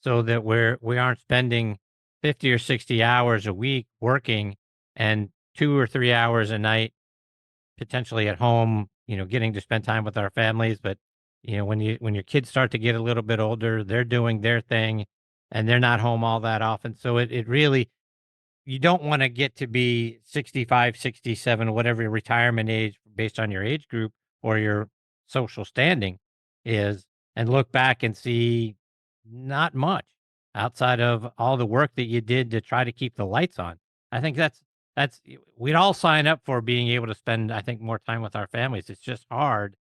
so that we aren't spending 50 or 60 hours a week working and 2 or 3 hours a night potentially at home, getting to spend time with our families. But, when your kids start to get a little bit older, they're doing their thing and they're not home all that often. So it really, you don't want to get to be 65, 67, whatever your retirement age based on your age group or your social standing is, and look back and see not much outside of all the work that you did to try to keep the lights on. I think that's we'd all sign up for being able to spend, I think, more time with our families. It's just hard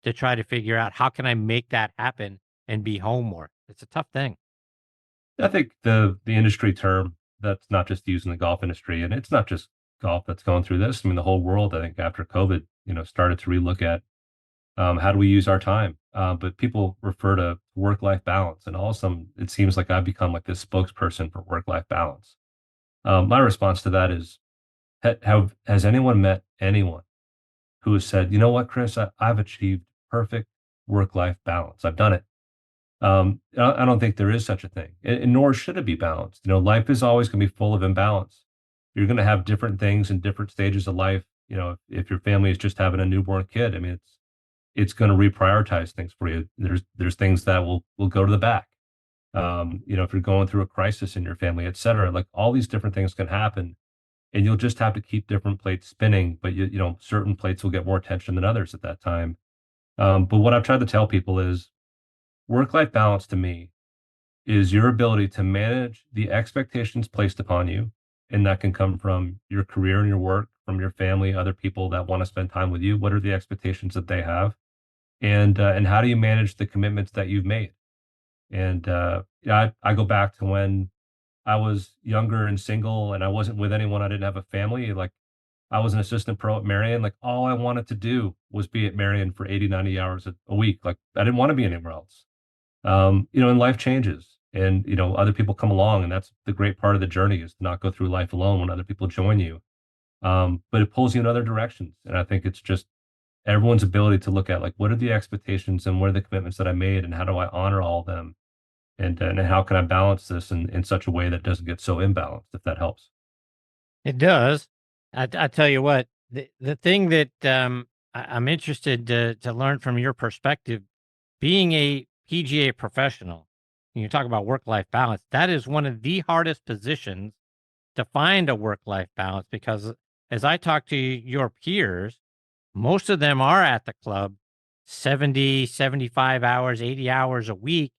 to try to figure out how can I make that happen and be home more. It's a tough thing. I think the industry term that's not just used in the golf industry, and it's not just golf that's going through this. I mean, the whole world, I think, after COVID, started to relook at how do we use our time. But people refer to work-life balance, and all of a sudden, it seems like I've become like this spokesperson for work-life balance. My response to that is, has anyone met anyone who has said, you know what, Chris, I've achieved perfect work-life balance. I've done it. I don't think there is such a thing, and nor should it be balanced. Life is always going to be full of imbalance. You're going to have different things in different stages of life. If your family is just having a newborn kid, I mean, it's going to reprioritize things for you. There's things that will go to the back. If you're going through a crisis in your family, et cetera, like all these different things can happen, and you'll just have to keep different plates spinning, but certain plates will get more attention than others at that time. But what I've tried to tell people is work-life balance to me is your ability to manage the expectations placed upon you. And that can come from your career and your work, from your family, other people that want to spend time with you. What are the expectations that they have? And how do you manage the commitments that you've made? And yeah, I go back to when I was younger and single and I wasn't with anyone. I didn't have a family. Like I was an assistant pro at Marion. Like all I wanted to do was be at Marion for 80, 90 hours a week. Like I didn't want to be anywhere else. And life changes and, other people come along, and that's the great part of the journey is to not go through life alone when other people join you. But it pulls you in other directions. And I think it's just everyone's ability to look at like, what are the expectations and what are the commitments that I made and how do I honor all of them? And how can I balance this in such a way that doesn't get so imbalanced, if that helps. It does. I tell you what, the thing that I'm interested to learn from your perspective, being a PGA professional, and you talk about work life balance, that is one of the hardest positions to find a work life balance because as I talk to your peers, most of them are at the club 70, 75 hours, 80 hours a week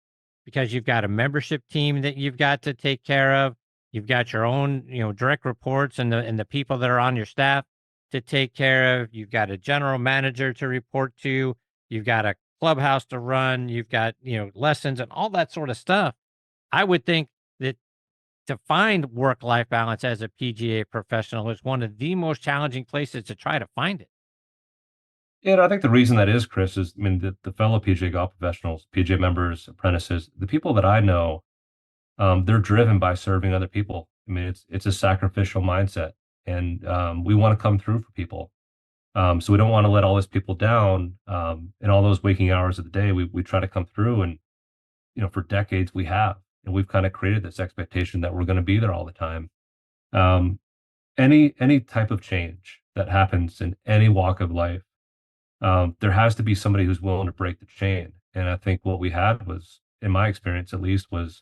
because you've got a membership team that you've got to take care of. You've got your own, direct reports and the people that are on your staff to take care of. You've got a general manager to report to. You've got a clubhouse to run. You've got, lessons and all that sort of stuff. I would think that to find work-life balance as a PGA professional is one of the most challenging places to try to find it. Yeah, and I think the reason that is, Chris, is I mean the fellow PGA golf professionals, PGA members, apprentices, the people that I know, they're driven by serving other people. I mean, it's a sacrificial mindset, and we want to come through for people. So we don't want to let all those people down. In all those waking hours of the day, we try to come through, and for decades we have, and we've kind of created this expectation that we're going to be there all the time. Um, any type of change that happens in any walk of life, there has to be somebody who's willing to break the chain. And I think what we had was, in my experience at least, was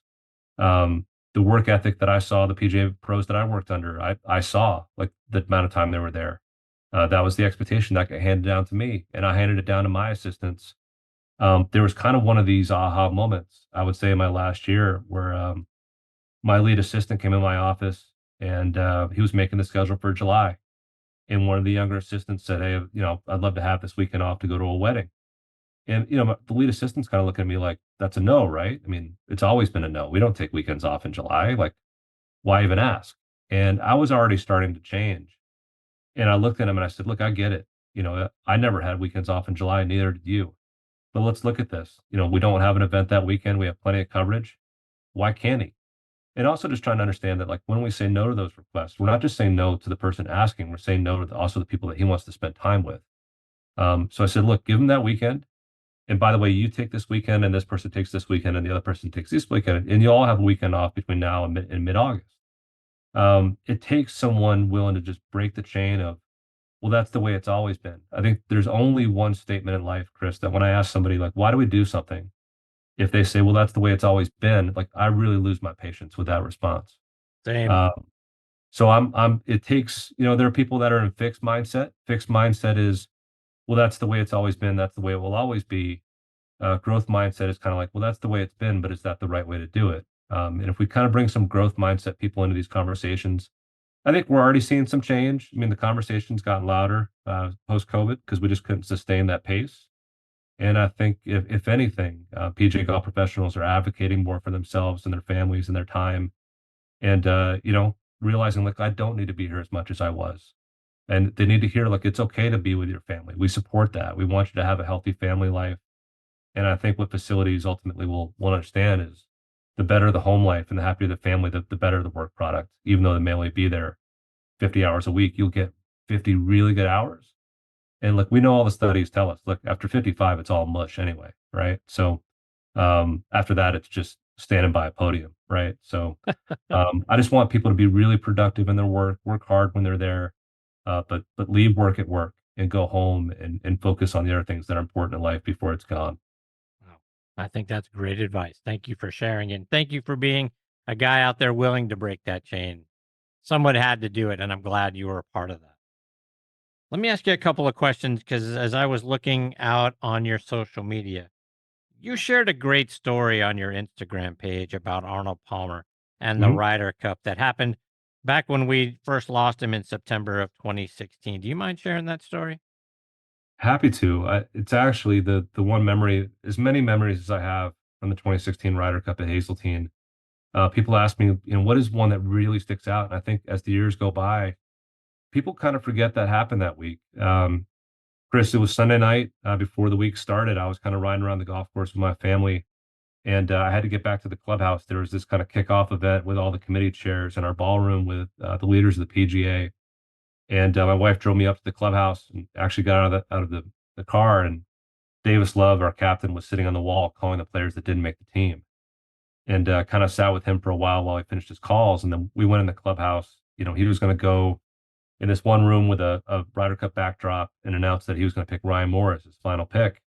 the work ethic that I saw the PGA pros that I worked under. I saw like the amount of time they were there. That was the expectation that got handed down to me, and I handed it down to my assistants. There was kind of one of these aha moments, I would say, in my last year where my lead assistant came in my office and he was making the schedule for July. And one of the younger assistants said, "Hey, I'd love to have this weekend off to go to a wedding." And, the lead assistant's kind of looking at me like, that's a no, right? I mean, it's always been a no. We don't take weekends off in July. Like, why even ask? And I was already starting to change. And I looked at him and I said, look, I get it. I never had weekends off in July, neither did you. But let's look at this. We don't have an event that weekend. We have plenty of coverage. Why can't he? And also just trying to understand that, like, when we say no to those requests, we're not just saying no to the person asking, we're saying no to also the people that he wants to spend time with. So I said, look, give him that weekend. And by the way, you take this weekend and this person takes this weekend and the other person takes this weekend. And you all have a weekend off between now and mid-August. It takes someone willing to just break the chain of, well, that's the way it's always been. I think there's only one statement in life, Chris, that when I ask somebody, like, why do we do something? If they say, well, that's the way it's always been, like, I really lose my patience with that response. Same. So it takes, there are people that are in fixed mindset. Fixed mindset is, well, that's the way it's always been. That's the way it will always be. Growth mindset is kind of like, well, that's the way it's been, but is that the right way to do it? And if we kind of bring some growth mindset people into these conversations, I think we're already seeing some change. I mean, the conversation's gotten louder post-COVID because we just couldn't sustain that pace. And I think if anything, PGA golf professionals are advocating more for themselves and their families and their time, and realizing like I don't need to be here as much as I was, and they need to hear like it's okay to be with your family. We support that. We want you to have a healthy family life. And I think what facilities ultimately will understand is the better the home life and the happier the family, the better the work product. Even though they may only be there 50 hours a week, you'll get 50 really good hours. And like we know all the studies tell us, look, after 55, it's all mush anyway, right? So after that, it's just standing by a podium, right? So I just want people to be really productive in their work hard when they're there, but leave work at work and go home and focus on the other things that are important in life before it's gone. I think that's great advice. Thank you for sharing it. And thank you for being a guy out there willing to break that chain. Someone had to do it, and I'm glad you were a part of that. Let me ask you a couple of questions because as I was looking out on your social media, you shared a great story on your Instagram page about Arnold Palmer and the Mhm. Ryder Cup that happened back when we first lost him in September of 2016. Do you mind sharing that story? Happy to. It's actually the one memory, as many memories as I have from the 2016 Ryder Cup at Hazeltine. People ask me, what is one that really sticks out? And I think as the years go by, people kind of forget that happened that week. Chris, it was Sunday night before the week started. I was kind of riding around the golf course with my family, and I had to get back to the clubhouse. There was this kind of kickoff event with all the committee chairs in our ballroom with the leaders of the PGA. And my wife drove me up to the clubhouse and actually got out of the car. And Davis Love, our captain, was sitting on the wall calling the players that didn't make the team, and kind of sat with him for a while he finished his calls. And then we went in the clubhouse. He was going to go in this one room with a Ryder Cup backdrop and announced that he was going to pick Ryan Moore as his final pick.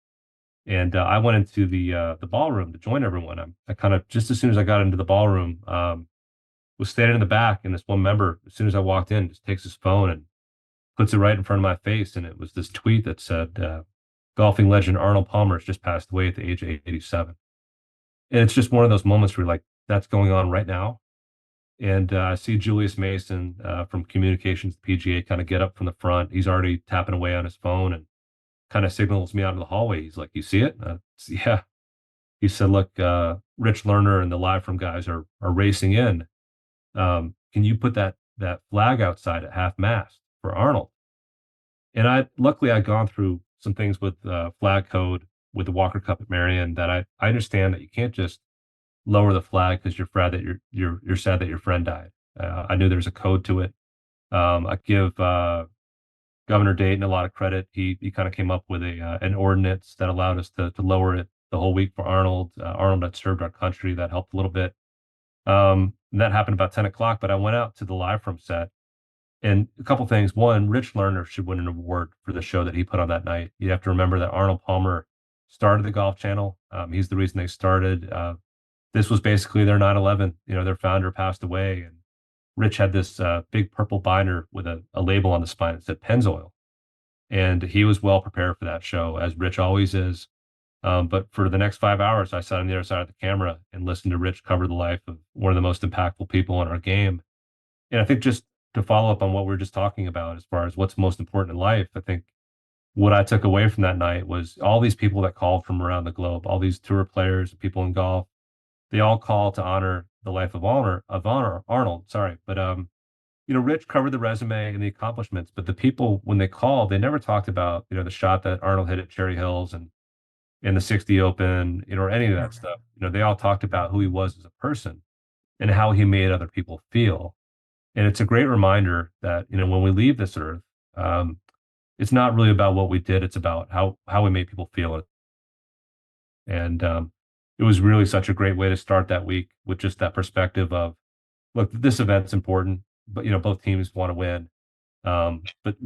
And I went into the ballroom to join everyone. I kind of just as soon as I got into the ballroom, was standing in the back, and this one member, as soon as I walked in, just takes his phone and puts it right in front of my face, and it was this tweet that said, "Golfing legend Arnold Palmer has just passed away at the age of 87." And it's just one of those moments where you're like, "That's going on right now." And I see Julius Mason from Communications PGA kind of get up from the front. He's already tapping away on his phone and kind of signals me out of the hallway. He's like, "You see it?" Yeah. He said, "Look, Rich Lerner and the Live From guys are racing in. Can you put that flag outside at half mast for Arnold?" And luckily I'd gone through some things with flag code with the Walker Cup at Marion that I understand that you can't just lower the flag because you're sad that you're sad that your friend died. I knew there's a code to it. I give Governor Dayton a lot of credit. He kind of came up with an ordinance that allowed us to lower it the whole week for Arnold. Arnold had served our country. That helped a little bit. And that happened about 10 o'clock. But I went out to the Live From set, and a couple things. One, Rich Lerner should win an award for the show that he put on that night. You have to remember that Arnold Palmer started the Golf Channel. He's the reason they started. This was basically their 9/11. Their founder passed away, and Rich had this big purple binder with a label on the spine that said Pennzoil. And he was well prepared for that show, as Rich always is. But for the next 5 hours, I sat on the other side of the camera and listened to Rich cover the life of one of the most impactful people in our game. And I think just to follow up on what we are just talking about, as far as what's most important in life, I think what I took away from that night was all these people that called from around the globe, all these tour players, people in golf, they all call to honor the life of Arnold. Sorry, but Rich covered the resume and the accomplishments, but the people when they called, they never talked about the shot that Arnold hit at Cherry Hills and in the 60 Open, or any of that stuff. They all talked about who he was as a person and how he made other people feel. And it's a great reminder that when we leave this earth, it's not really about what we did; it's about how we made people feel. And it was really such a great way to start that week with just that perspective of, look, this event's important, but both teams want to win. But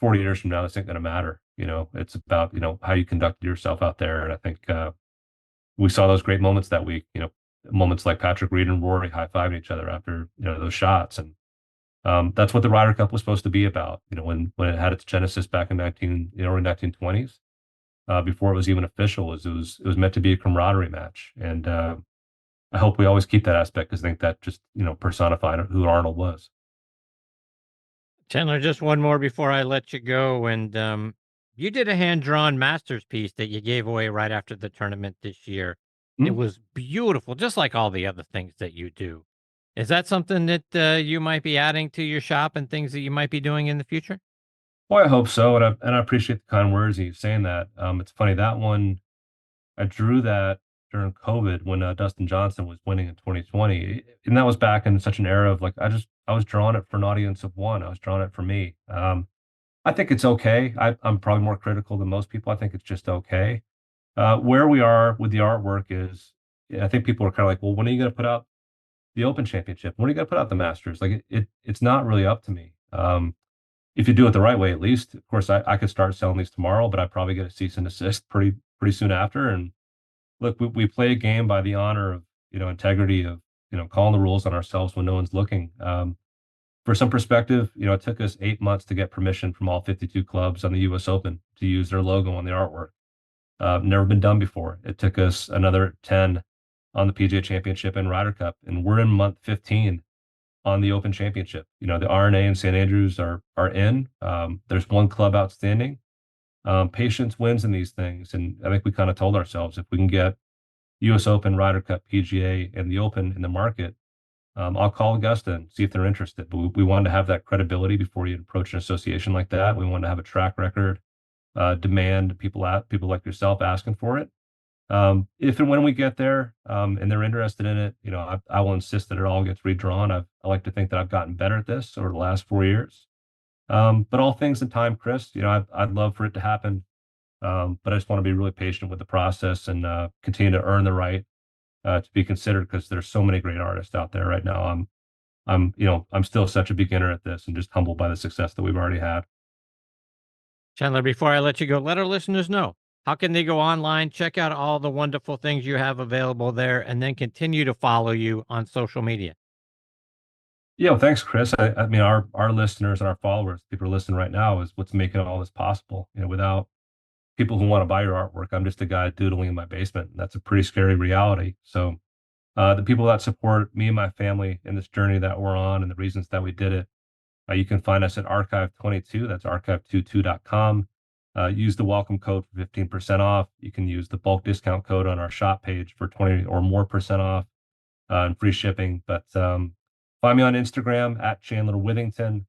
40 years from now, this ain't going to matter. It's about how you conducted yourself out there. And I think we saw those great moments that week. Moments like Patrick Reed and Rory high-fiving each other after those shots, and that's what the Ryder Cup was supposed to be about. When it had its genesis back in early 1920s, before it was even official, it was meant to be a camaraderie match. And I hope we always keep that aspect, because I think that just personified who Arnold was. Chandler, just one more before I let you go. And you did a hand-drawn master's piece that you gave away right after the tournament this year. It Hmm? was beautiful, just like all the other things that you do. Is that something that you might be adding to your shop and things that you might be doing in the future? Well, I hope so, and I appreciate the kind words and you saying that. It's funny, that one I drew that during COVID when Dustin Johnson was winning in 2020, and that was back in such an era of like I was drawing it for an audience of one. I was drawing it for me. I think it's okay. I'm probably more critical than most people. I think it's just okay. Where we are with the artwork is, I think people are kind of like, well, when are you going to put out the Open Championship? When are you going to put out the Masters? Like it's not really up to me. If you do it the right way, at least. Of course, I could start selling these tomorrow, but I'd probably get a cease and desist pretty soon after. And look, we play a game by the honor of, integrity of, calling the rules on ourselves when no one's looking. For some perspective, it took us 8 months to get permission from all 52 clubs on the U.S. Open to use their logo on the artwork. Never been done before. It took us another 10 on the PGA Championship and Ryder Cup, and we're in month 15 on the Open Championship. The RNA and St. Andrews are in. There's one club outstanding. Patience wins in these things, and I think we kind of told ourselves if we can get U.S. Open, Ryder Cup, PGA, and the Open in the market, I'll call Augusta and see if they're interested. But we wanted to have that credibility before you approach an association like that. We wanted to have a track record, demand people like yourself asking for it. If and when we get there, and they're interested in it, I will insist that it all gets redrawn. I like to think that I've gotten better at this over the last 4 years. But all things in time, Chris, I'd love for it to happen. But I just want to be really patient with the process and continue to earn the right to be considered, because there's so many great artists out there right now. I'm still such a beginner at this and just humbled by the success that we've already had. Chandler, before I let you go, let our listeners know, how can they go online, check out all the wonderful things you have available there, and then continue to follow you on social media? Yeah, well, thanks, Chris. I mean, our listeners and our followers, people are listening right now, is what's making all this possible. Without people who want to buy your artwork, I'm just a guy doodling in my basement. And that's a pretty scary reality. So the people that support me and my family in this journey that we're on and the reasons that we did it, you can find us at Archive22. That's archive22.com. Use the welcome code for 15% off. You can use the bulk discount code on our shop page for 20 or more percent off and free shipping. But find me on Instagram at Chandler Withington.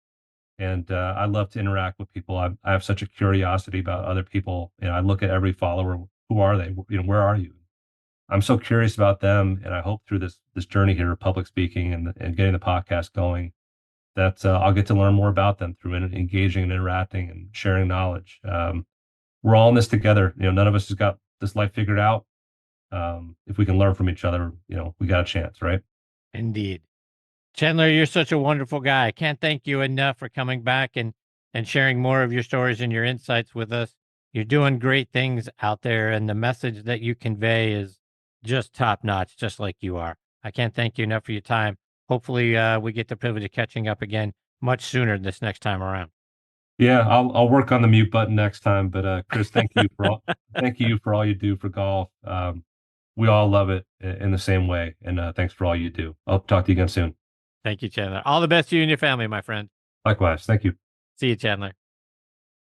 And I love to interact with people. I have such a curiosity about other people. I look at every follower. Who are they? Where are you? I'm so curious about them. And I hope through this journey here of public speaking and getting the podcast going, that I'll get to learn more about them through engaging and interacting and sharing knowledge. We're all in this together. None of us has got this life figured out. If we can learn from each other, we got a chance, right? Indeed. Chandler, you're such a wonderful guy. I can't thank you enough for coming back and sharing more of your stories and your insights with us. You're doing great things out there, and the message that you convey is just top notch, just like you are. I can't thank you enough for your time. Hopefully, we get the privilege of catching up again much sooner this next time around. Yeah, I'll work on the mute button next time. But Chris, thank you for all you do for golf. We all love it in the same way, and thanks for all you do. I'll talk to you again soon. Thank you, Chandler. All the best to you and your family, my friend. Likewise. Thank you. See you, Chandler.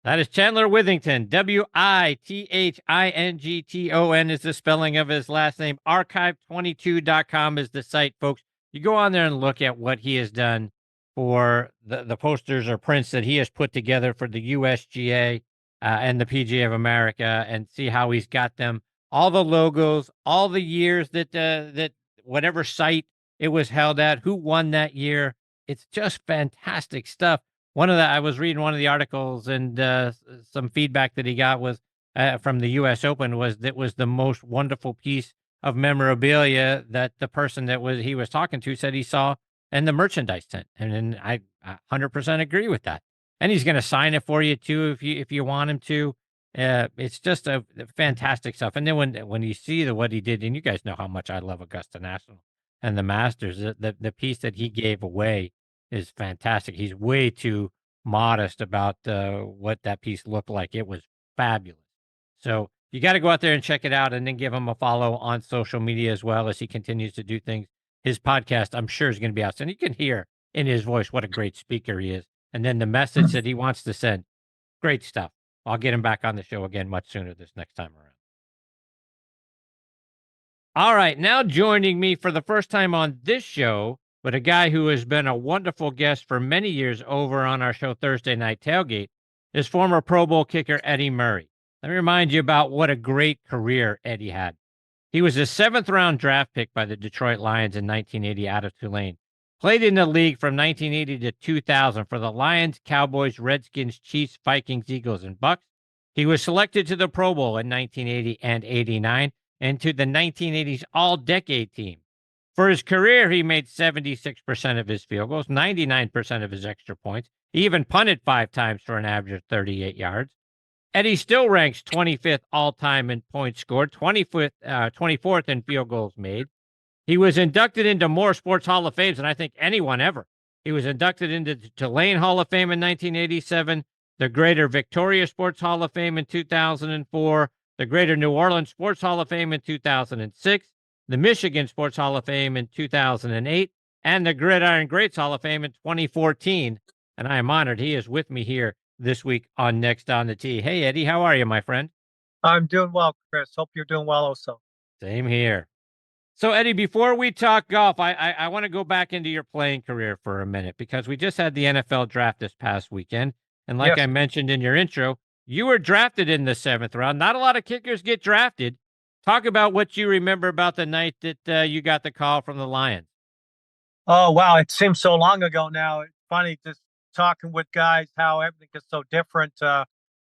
That is Chandler Withington. Withington is the spelling of his last name. Archive22.com is the site, folks. You go on there and look at what he has done for the posters or prints that he has put together for the USGA and the PGA of America, and see how he's got them. All the logos, all the years that whatever site it was held at, who won that year. It's just fantastic stuff. I was reading one of the articles, and some feedback that he got was from the U.S. Open was the most wonderful piece of memorabilia that the person he was talking to said he saw in the merchandise tent. And I 100% agree with that. And he's going to sign it for you too if you want him to. It's just a fantastic stuff. And then when you see what he did, and you guys know how much I love Augusta National and the Masters, the piece that he gave away is fantastic. He's way too modest about what that piece looked like. It was fabulous. So you got to go out there and check it out, and then give him a follow on social media as well as he continues to do things. His podcast, I'm sure, is going to be out. And you can hear in his voice what a great speaker he is. And then the message that he wants to send. Great stuff. I'll get him back on the show again much sooner this next time around. All right, now joining me for the first time on this show, but a guy who has been a wonderful guest for many years over on our show Thursday Night Tailgate, is former Pro Bowl kicker Eddie Murray. Let me remind you about what a great career Eddie had. He was a 7th-round draft pick by the Detroit Lions in 1980 out of Tulane. Played in the league from 1980 to 2000 for the Lions, Cowboys, Redskins, Chiefs, Vikings, Eagles, and Bucks. He was selected to the Pro Bowl in 1980 and 89 and to the 1980s All-Decade team. For his career, he made 76% of his field goals, 99% of his extra points. He even punted 5 times for an average of 38 yards. Eddie still ranks 25th all-time in points scored, 24th in field goals made. He was inducted into more Sports Hall of Fames than I think anyone ever. He was inducted into the Tulane Hall of Fame in 1987, the Greater Victoria Sports Hall of Fame in 2004, the Greater New Orleans Sports Hall of Fame in 2006, the Michigan Sports Hall of Fame in 2008, and the Gridiron Greats Hall of Fame in 2014. And I am honored he is with me here this week on Next on the Tee. Hey, Eddie, how are you, my friend? I'm doing well, Chris. Hope you're doing well also. Same here. So, Eddie, before we talk golf, I want to go back into your playing career for a minute because we just had the NFL draft this past weekend. And like Yes. I mentioned in your intro, you were drafted in the 7th round. Not a lot of kickers get drafted. Talk about what you remember about the night that you got the call from the Lions. Oh, wow. It seems so long ago now. It's funny just talking with guys how everything is so different.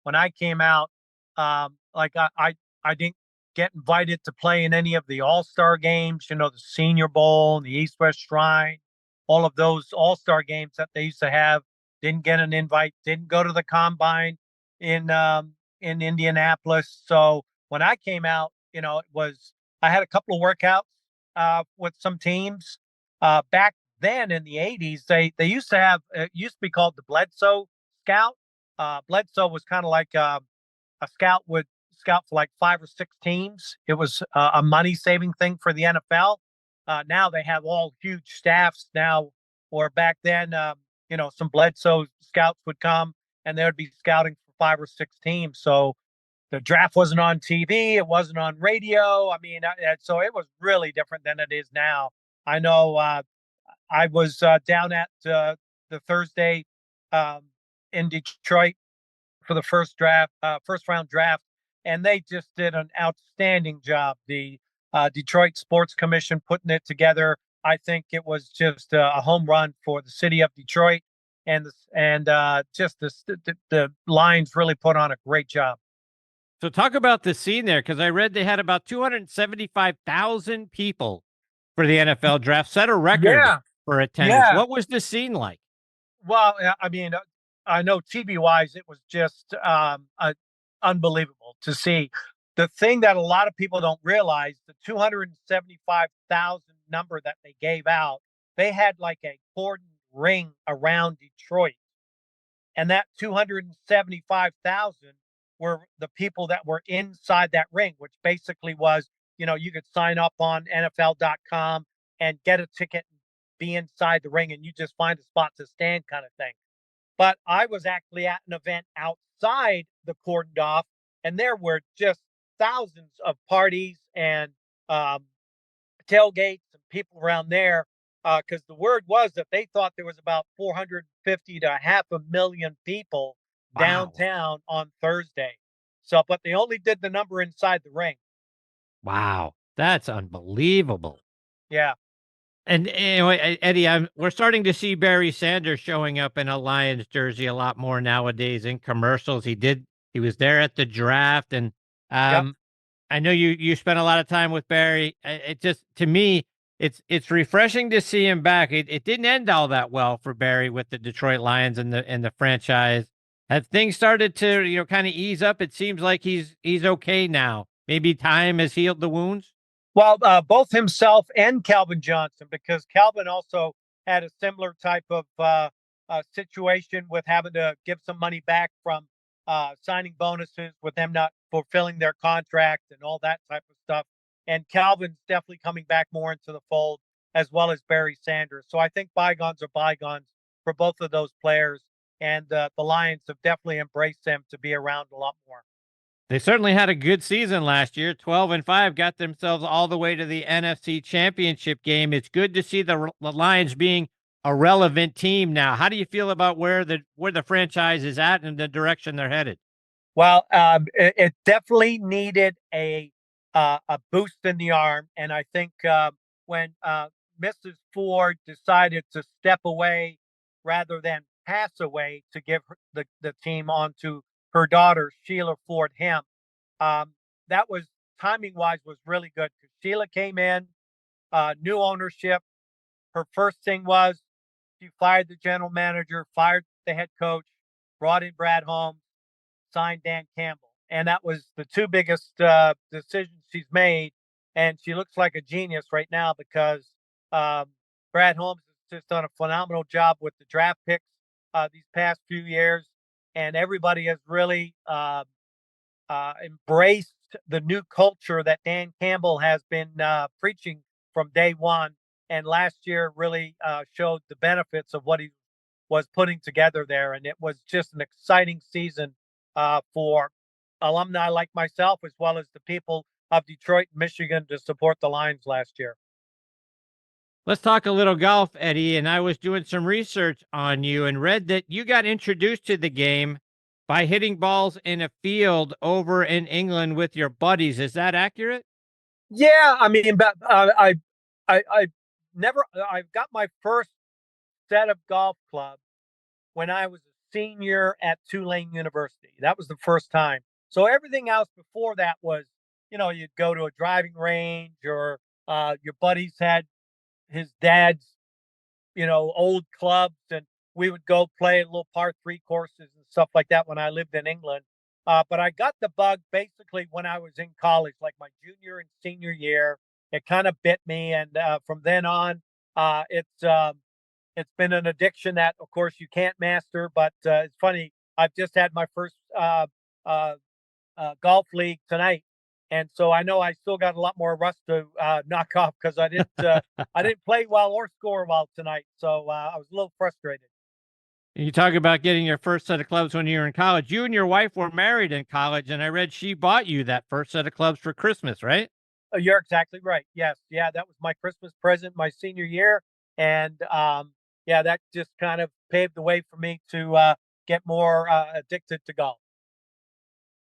When I came out, like I didn't get invited to play in any of the All-Star games, the Senior Bowl, the East-West Shrine, all of those All-Star games that they used to have. Didn't get an invite, didn't go to the combine in Indianapolis. So when I came out, I had a couple of workouts with some teams. Back then in the 80s, they used to have it used to be called the Bledsoe Scout. Bledsoe was kind of like a scout would scout for like 5 or 6 teams. It was a money saving thing for the NFL. Now they have all huge staffs now, or back then, some Bledsoe scouts would come and they would be scouting for 5 or 6 teams. So the draft wasn't on TV, it wasn't on radio. I mean, so it was really different than it is now. I know I was down at the Thursday um, in Detroit for the first round draft, and they just did an outstanding job. The Detroit Sports Commission putting it together. I think it was just a home run for the city of Detroit, and just the Lions really put on a great job. So talk about the scene there, because I read they had about 275,000 people for the NFL draft, set a record Yeah, for attendance. yeah. What was the scene like? Well, I mean, I know TV wise, it was just unbelievable to see. The thing that a lot of people don't realize, the 275,000 number that they gave out, they had like a cordon ring around Detroit. And that 275,000 were the people that were inside that ring, which basically was, you could sign up on NFL.com and get a ticket and be inside the ring and you just find a spot to stand kind of thing. But I was actually at an event outside the cordoned off, and there were just thousands of parties and um, tailgates and people around there because the word was that they thought there was about 450 to half a million people Wow. downtown on Thursday. So, but they only did the number inside the ring. Wow. That's unbelievable. Yeah. And anyway, Eddie, we're starting to see Barry Sanders showing up in a Lions jersey a lot more nowadays in commercials. He was there at the draft, and Yep. I know you spent a lot of time with Barry. It just, to me, it's refreshing to see him back. It didn't end all that well for Barry with the Detroit Lions and the franchise. Have things started to kind of ease up? It seems like he's okay now. Maybe time has healed the wounds. Well, both himself and Calvin Johnson, because Calvin also had a similar type of situation with having to give some money back from signing bonuses with them not fulfilling their contract and all that type of stuff. And Calvin's definitely coming back more into the fold, as well as Barry Sanders. So I think bygones are bygones for both of those players. And the Lions have definitely embraced them to be around a lot more. They certainly had a good season last year. 12-5, got themselves all the way to the NFC Championship game. It's good to see the Lions being a relevant team now. How do you feel about where the franchise is at and the direction they're headed? Well, it definitely needed a boost in the arm, and I think when Mrs. Ford decided to step away rather than pass away to give the team on to her daughter Sheila Ford Hemp, that was timing wise was really good because Sheila came in, new ownership. Her first thing was she fired the general manager, fired the head coach, brought in Brad Holmes, sign Dan Campbell. And that was the two biggest decisions she's made. And she looks like a genius right now because um, Brad Holmes has just done a phenomenal job with the draft picks these past few years. And everybody has really embraced the new culture that Dan Campbell has been preaching from day one. And last year really showed the benefits of what he was putting together there. And it was just an exciting season for alumni like myself, as well as the people of Detroit, Michigan, to support the Lions last year. Let's talk a little golf, Eddie. And I was doing some research on you and read that you got introduced to the game by hitting balls in a field over in England with your buddies. Is that accurate? Yeah, I mean, but I never, I got my first set of golf clubs when I was a senior at Tulane University. That was the first time. So everything else before that was, you'd go to a driving range or your buddies had his dad's, old clubs, and we would go play little par three courses and stuff like that when I lived in England. But I got the bug basically when I was in college, like my junior and senior year. It kind of bit me, and from then on, it's been an addiction that, of course, you can't master. But it's funny. I've just had my first uh, golf league tonight, and so I know I still got a lot more rust to knock off because I didn't play well or score well tonight. So I was a little frustrated. You talk about getting your first set of clubs when you were in college. You and your wife were married in college, and I read she bought you that first set of clubs for Christmas, right? You're exactly right. Yes, yeah, that was my Christmas present my senior year, and yeah, that just kind of paved the way for me to get more addicted to golf.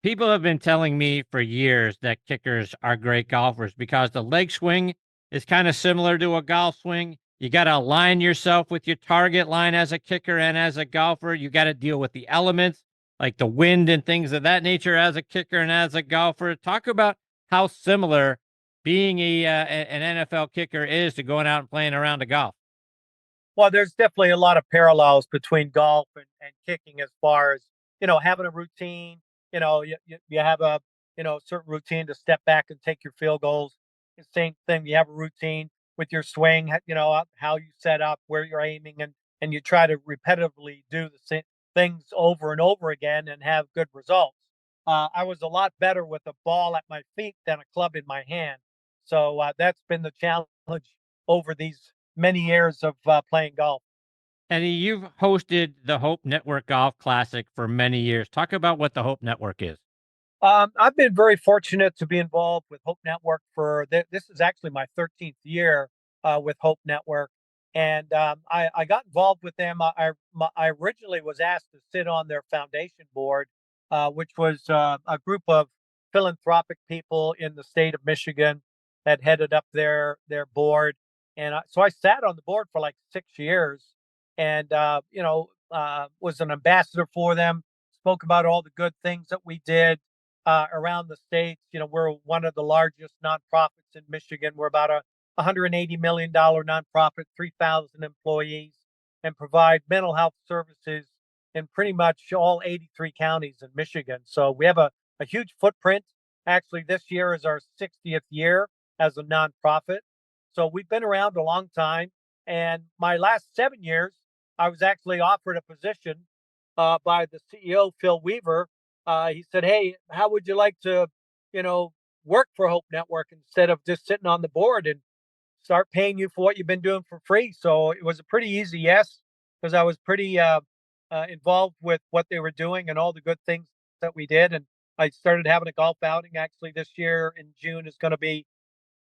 People have been telling me for years that kickers are great golfers because the leg swing is kind of similar to a golf swing. You got to align yourself with your target line as a kicker and as a golfer. You got to deal with the elements like the wind and things of that nature as a kicker and as a golfer. Talk about how similar being an NFL kicker is to going out and playing around a golf. Well, there's definitely a lot of parallels between golf and kicking as far as, having a routine. You have a, certain routine to step back and take your field goals. The same thing, you have a routine with your swing, how you set up, where you're aiming, and you try to repetitively do the same things over and over again and have good results. I was a lot better with a ball at my feet than a club in my hand. So that's been the challenge over these many years of playing golf. Eddie, you've hosted the Hope Network Golf Classic for many years. Talk about what the Hope Network is. I've been very fortunate to be involved with Hope Network for this is actually my 13th year with Hope Network, and I got involved with them. I originally was asked to sit on their foundation board, which was a group of philanthropic people in the state of Michigan that headed up their board, and so I sat on the board for like 6 years, and was an ambassador for them. Spoke about all the good things that we did around the states. We're one of the largest nonprofits in Michigan. We're about a $180 million nonprofit, 3,000 employees, and provide mental health services in pretty much all 83 counties in Michigan. So we have a huge footprint. Actually, this year is our 60th year as a nonprofit. So we've been around a long time. And my last 7 years, I was actually offered a position by the CEO, Phil Weaver. He said, "Hey, how would you like to, you know, work for Hope Network instead of just sitting on the board and start paying you for what you've been doing for free?" So it was a pretty easy yes, because I was pretty involved with what they were doing and all the good things that we did. And I started having a golf outing actually this year in June is going to be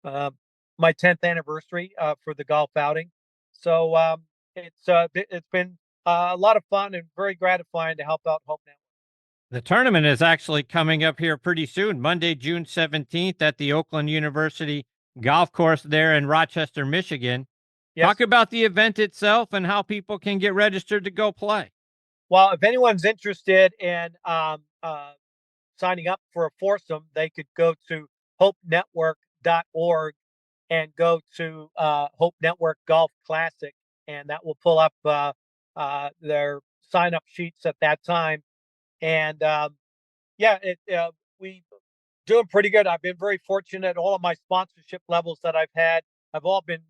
uh, my 10th anniversary for the golf outing. So it's been a lot of fun and very gratifying to help out Hope Network. The tournament is actually coming up here pretty soon, Monday, June 17th at the Oakland University Golf Course there in Rochester, Michigan. Yes. Talk about the event itself and how people can get registered to go play. Well, if anyone's interested in signing up for a foursome, they could go to hopenetwork.org and go to Hope Network Golf Classic, and that will pull up their sign up sheets at that time. And Yeah, we doing pretty good. I've been very fortunate. All of my sponsorship levels that I've had have all been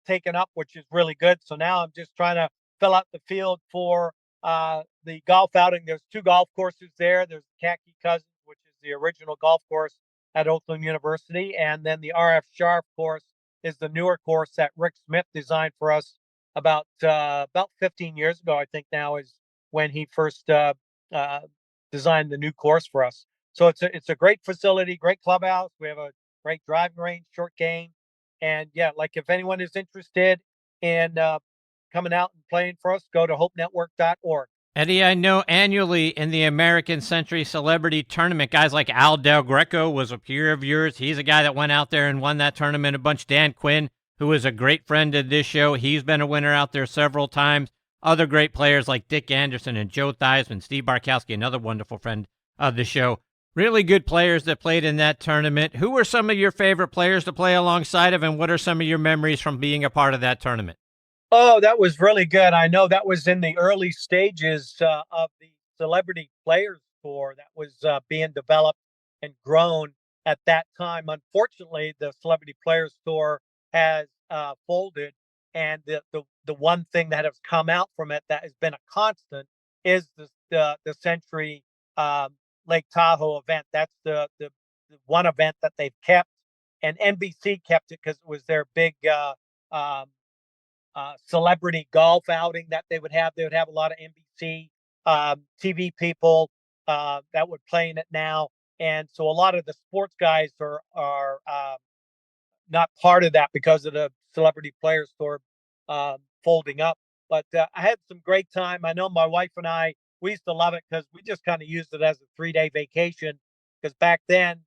taken up, which is really good. So now I'm just trying to fill out the field for the golf outing. There's 2 golf courses there. There's Khaki Cousins, which is the original golf course at Oakland University, and then the RF Sharp course is the newer course that Rick Smith designed for us about 15 years ago. I think now is when he first uh, designed the new course for us. So it's a great facility, great clubhouse. We have a great driving range, short game, and yeah, like if anyone is interested in coming out and playing for us, go to hopenetwork.org. Eddie, I know annually in the American Century Celebrity Tournament, guys like Al Del Greco was a peer of yours. He's a guy that went out there and won that tournament a bunch. Dan Quinn, who is a great friend of this show, he's been a winner out there several times. Other great players like Dick Anderson and Joe Theismann, Steve Barkowski, another wonderful friend of the show. Really good players that played in that tournament. Who were some of your favorite players to play alongside of, and what are some of your memories from being a part of that tournament? Oh, that was really good. I know that was in the early stages of the Celebrity Players Tour that was being developed and grown at that time. Unfortunately, the Celebrity Players Tour has folded, and the one thing that has come out from it that has been a constant is the Century Lake Tahoe event. That's the one event that they've kept, and NBC kept it because it was their big um, celebrity golf outing that they would have. They would have a lot of NBC TV people that would play in it now, and so a lot of the sports guys are not part of that because of the Celebrity Players Tour folding up. But I had some great time. I know my wife and I, we used to love it because we just kind of used it as a 3-day vacation. Because back then,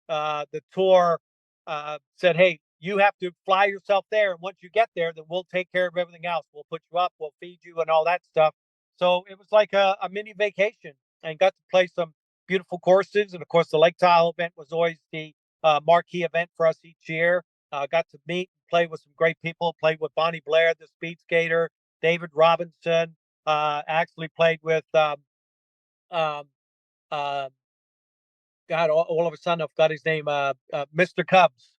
the tour said, "Hey, you have to fly yourself there, and once you get there, then we'll take care of everything else. We'll put you up, we'll feed you, and all that stuff." So it was like a mini vacation, and got to play some beautiful courses. And of course, the Lake Tahoe event was always the marquee event for us each year. Got to meet and play with some great people. Played with Bonnie Blair, the speed skater, David Robinson. Actually played with um, uh, God. All of a sudden, I've got his name. Mr. Cubs.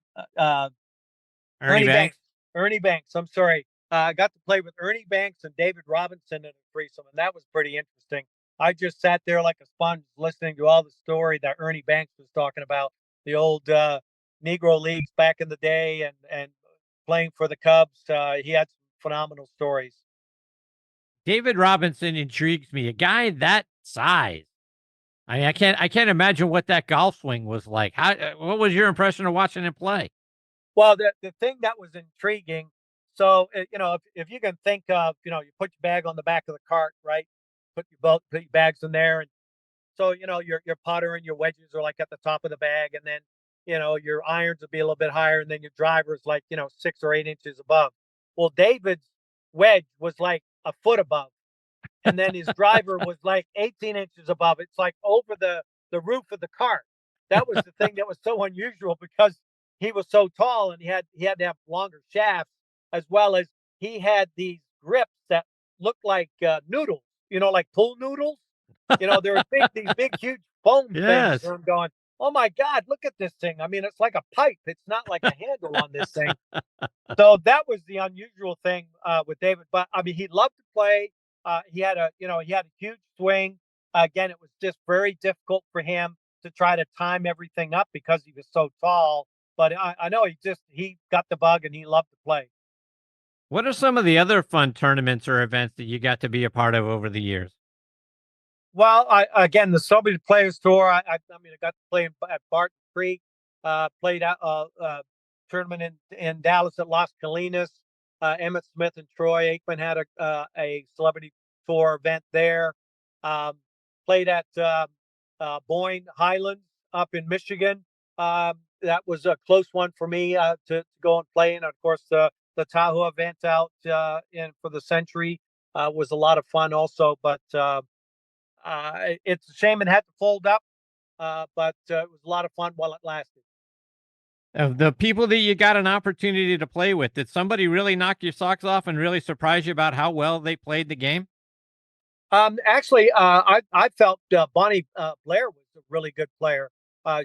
Ernie Banks? Ernie Banks. I'm sorry. I got to play with Ernie Banks and David Robinson in a threesome, and that was pretty interesting. I just sat there like a sponge listening to all the story that Ernie Banks was talking about, the old Negro leagues back in the day, and playing for the Cubs. He had some phenomenal stories. David Robinson intrigues me. A guy that size. I mean, I can't imagine what that golf swing was like. What was your impression of watching him play? Well, the thing that was intriguing, so if you can think of, you put your bag on the back of the cart, right? Put your bags in there, and so your putter and your wedges are like at the top of the bag, and then your irons will be a little bit higher, and then your driver's like 6 or 8 inches above. Well, David's wedge was like a foot above, and then his driver was like 18 inches above. It's like over the roof of the cart. That was the thing that was so unusual because he was so tall, and he had to have longer shafts, as well as he had these grips that looked like noodles, like pool noodles. There were these big, huge foam things. Yes. And I'm going, oh my God, look at this thing. I mean, it's like a pipe. It's not like a handle on this thing. So that was the unusual thing with David. But I mean, he loved to play. He had a huge swing. Again, it was just very difficult for him to try to time everything up because he was so tall. But I know he got the bug and he loved to play. What are some of the other fun tournaments or events that you got to be a part of over the years? Well, again, the Celebrity Players Tour. I got to play at Barton Creek. Played out tournament in Dallas at Las Colinas. Emmett Smith and Troy Aikman had a Celebrity Tour event there. Um, Played at Boyne Highlands up in Michigan. That was a close one for me to go and play in. Of course, the Tahoe event out for the Century was a lot of fun also, but. It's a shame it had to fold up, but it was a lot of fun while it lasted. Of the people that you got an opportunity to play with, did somebody really knock your socks off and really surprise you about how well they played the game? Actually, I felt Bonnie Blair was a really good player.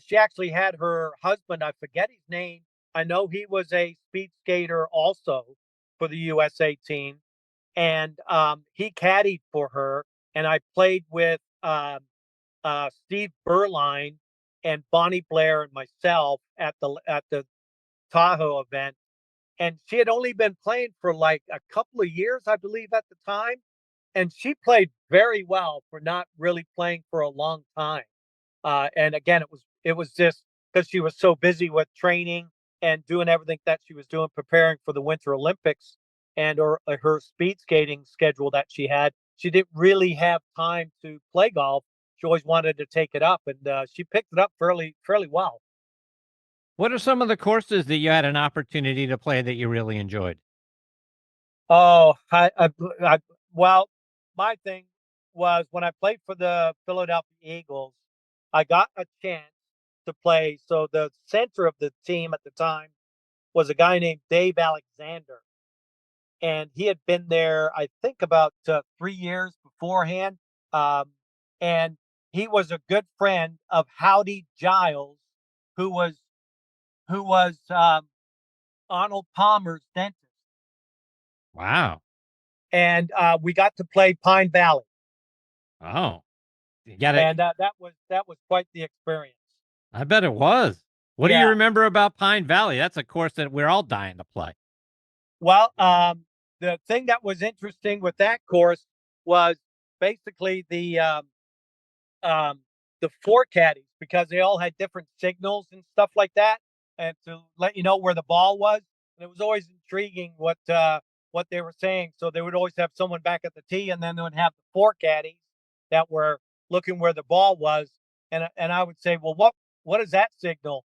She actually had her husband, I forget his name. I know he was a speed skater also for the USA team, and he caddied for her. And I played with Steve Berline and Bonnie Blair and myself at the Tahoe event. And she had only been playing for like a couple of years, I believe, at the time, and she played very well for not really playing for a long time. And again, it was just because she was so busy with training and doing everything that she was doing, preparing for the Winter Olympics and or her speed skating schedule that she had. She didn't really have time to play golf. She always wanted to take it up, and she picked it up fairly well. What are some of the courses that you had an opportunity to play that you really enjoyed? Oh, well, my thing was when I played for the Philadelphia Eagles, I got a chance to play. So the center of the team at the time was a guy named Dave Alexander, and he had been there, I think, about 3 years beforehand. Um, and he was a good friend of Howdy Giles, who was Arnold Palmer's dentist, Wow. and we got to play Pine Valley. Oh, you got it. And that was quite the experience. I bet it was. What do you Yeah. remember about Pine Valley? That's a course that we're all dying to play. Well, the thing that was interesting with that course was basically um, the four caddies, because they all had different signals and stuff like that, and to let you know where the ball was. And it was always intriguing what they were saying. So they would always have someone back at the tee, and then they would have the four caddies that were looking where the ball was. And I would say, well, what is that signal?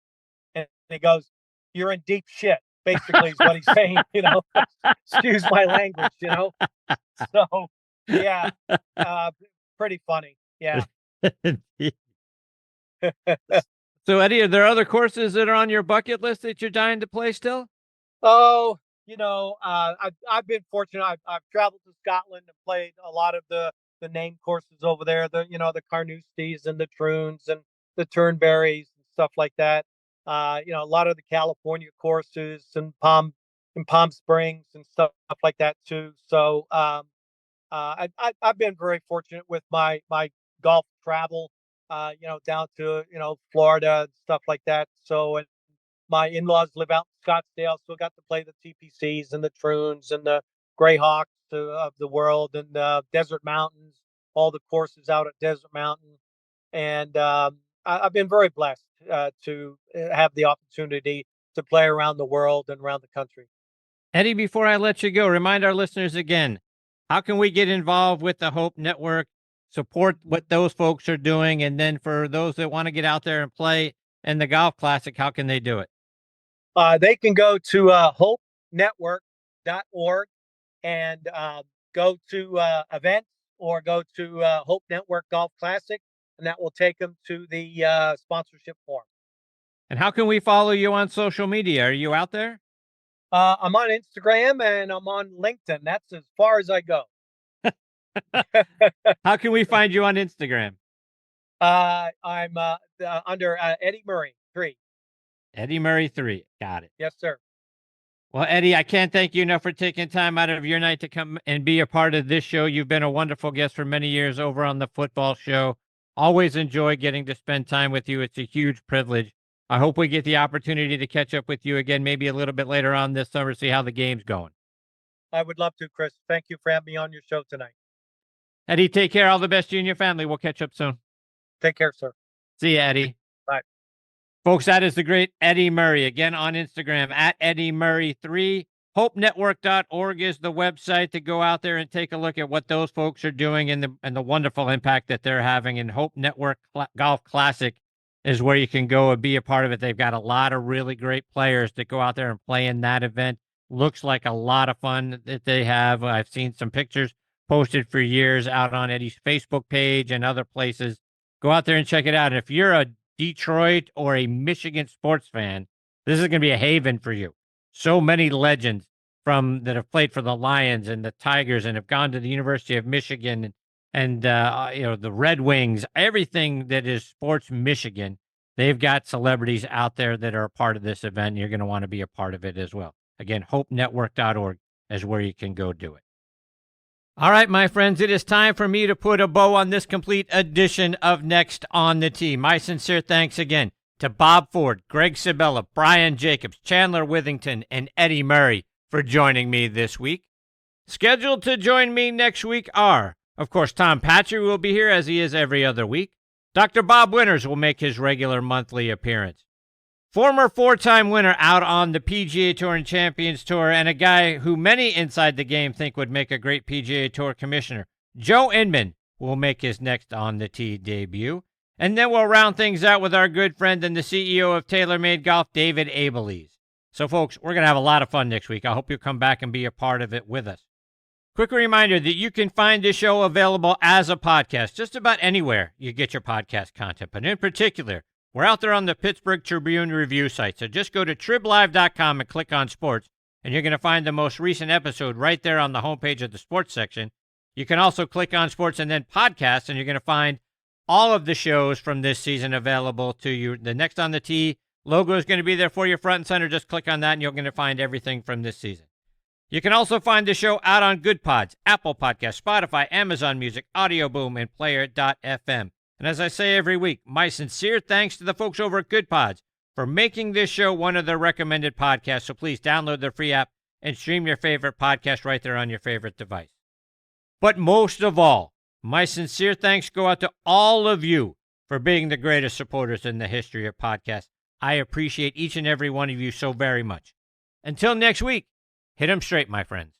And he goes, "You're in deep shit." Basically, is what he's saying. Excuse my language. So yeah, uh, pretty funny. Yeah. So, Eddie, are there other courses that are on your bucket list that you're dying to play still? Oh, I've been fortunate. I've traveled to Scotland and played a lot of the name courses over there. The Carnousties and the Troons and the Turnberries and stuff like that. A lot of the California courses and Palm Springs and stuff like that too. So I've been very fortunate with my golf travel. Down to Florida and stuff like that. So and my in-laws live out in Scottsdale, so I got to play the TPCs and the Troons and the Greyhawks of the world and Desert Mountains, all the courses out at Desert Mountain, and I've been very blessed to have the opportunity to play around the world and around the country. Eddie, before I let you go, remind our listeners again, how can we get involved with the Hope Network, support what those folks are doing, and then for those that want to get out there and play in the Golf Classic, how can they do it? They can go to hopenetwork.org and go to events or go to Hope Network Golf Classic, and that will take them to the sponsorship form. And how can we follow you on social media? Are you out there? I'm on Instagram and I'm on LinkedIn. That's as far as I go. How can we find you on Instagram? I'm under Eddie Murray 3. Eddie Murray 3. Got it. Yes, sir. Well, Eddie, I can't thank you enough for taking time out of your night to come and be a part of this show. You've been a wonderful guest for many years over on the football show. Always enjoy getting to spend time with you. It's a huge privilege. I hope we get the opportunity to catch up with you again, maybe a little bit later on this summer, see how the game's going. I would love to, Chris. Thank you for having me on your show tonight. Eddie, take care. All the best to you and your family. We'll catch up soon. Take care, sir. See you, Eddie. Bye. Folks, that is the great Eddie Murray. Again, on Instagram, at Eddie Murray 3. HopeNetwork.org is the website to go out there and take a look at what those folks are doing and the wonderful impact that they're having. And Hope Network Golf Classic is where you can go and be a part of it. They've got a lot of really great players that go out there and play in that event. Looks like a lot of fun that they have. I've seen some pictures posted for years out on Eddie's Facebook page and other places. Go out there and check it out. And if you're a Detroit or a Michigan sports fan, this is going to be a haven for you. So many legends that have played for the Lions and the Tigers and have gone to the University of Michigan and the Red Wings, everything that is sports Michigan, they've got celebrities out there that are a part of this event. And you're going to want to be a part of it as well. Again, hopenetwork.org is where you can go do it. All right, my friends, it is time for me to put a bow on this complete edition of Next on the Tee. My sincere thanks again to Bob Ford, Greg Sabella, Brian Jacobs, Chandler Withington, and Eddie Murray for joining me this week. Scheduled to join me next week are, of course, Tom Patcher will be here as he is every other week. Dr. Bob Winters will make his regular monthly appearance. Former four-time winner out on the PGA Tour and Champions Tour, and a guy who many inside the game think would make a great PGA Tour commissioner, Joe Inman, will make his Next on the Tee debut. And then we'll round things out with our good friend and the CEO of TaylorMade Golf, David Abelese. So, folks, we're going to have a lot of fun next week. I hope you'll come back and be a part of it with us. Quick reminder that you can find this show available as a podcast just about anywhere you get your podcast content. But in particular, we're out there on the Pittsburgh Tribune review site. So just go to triblive.com and click on sports, and you're going to find the most recent episode right there on the homepage of the sports section. You can also click on sports and then podcasts, and you're going to find all of the shows from this season available to you. The Next on the Tee logo is going to be there for you front and center. Just click on that, and you're going to find everything from this season. You can also find the show out on Good Pods, Apple Podcasts, Spotify, Amazon Music, Audio Boom, and Player.fm. And as I say every week, my sincere thanks to the folks over at Good Pods for making this show one of their recommended podcasts. So please download their free app and stream your favorite podcast right there on your favorite device. But most of all, my sincere thanks go out to all of you for being the greatest supporters in the history of podcasts. I appreciate each and every one of you so very much. Until next week, hit 'em straight, my friends.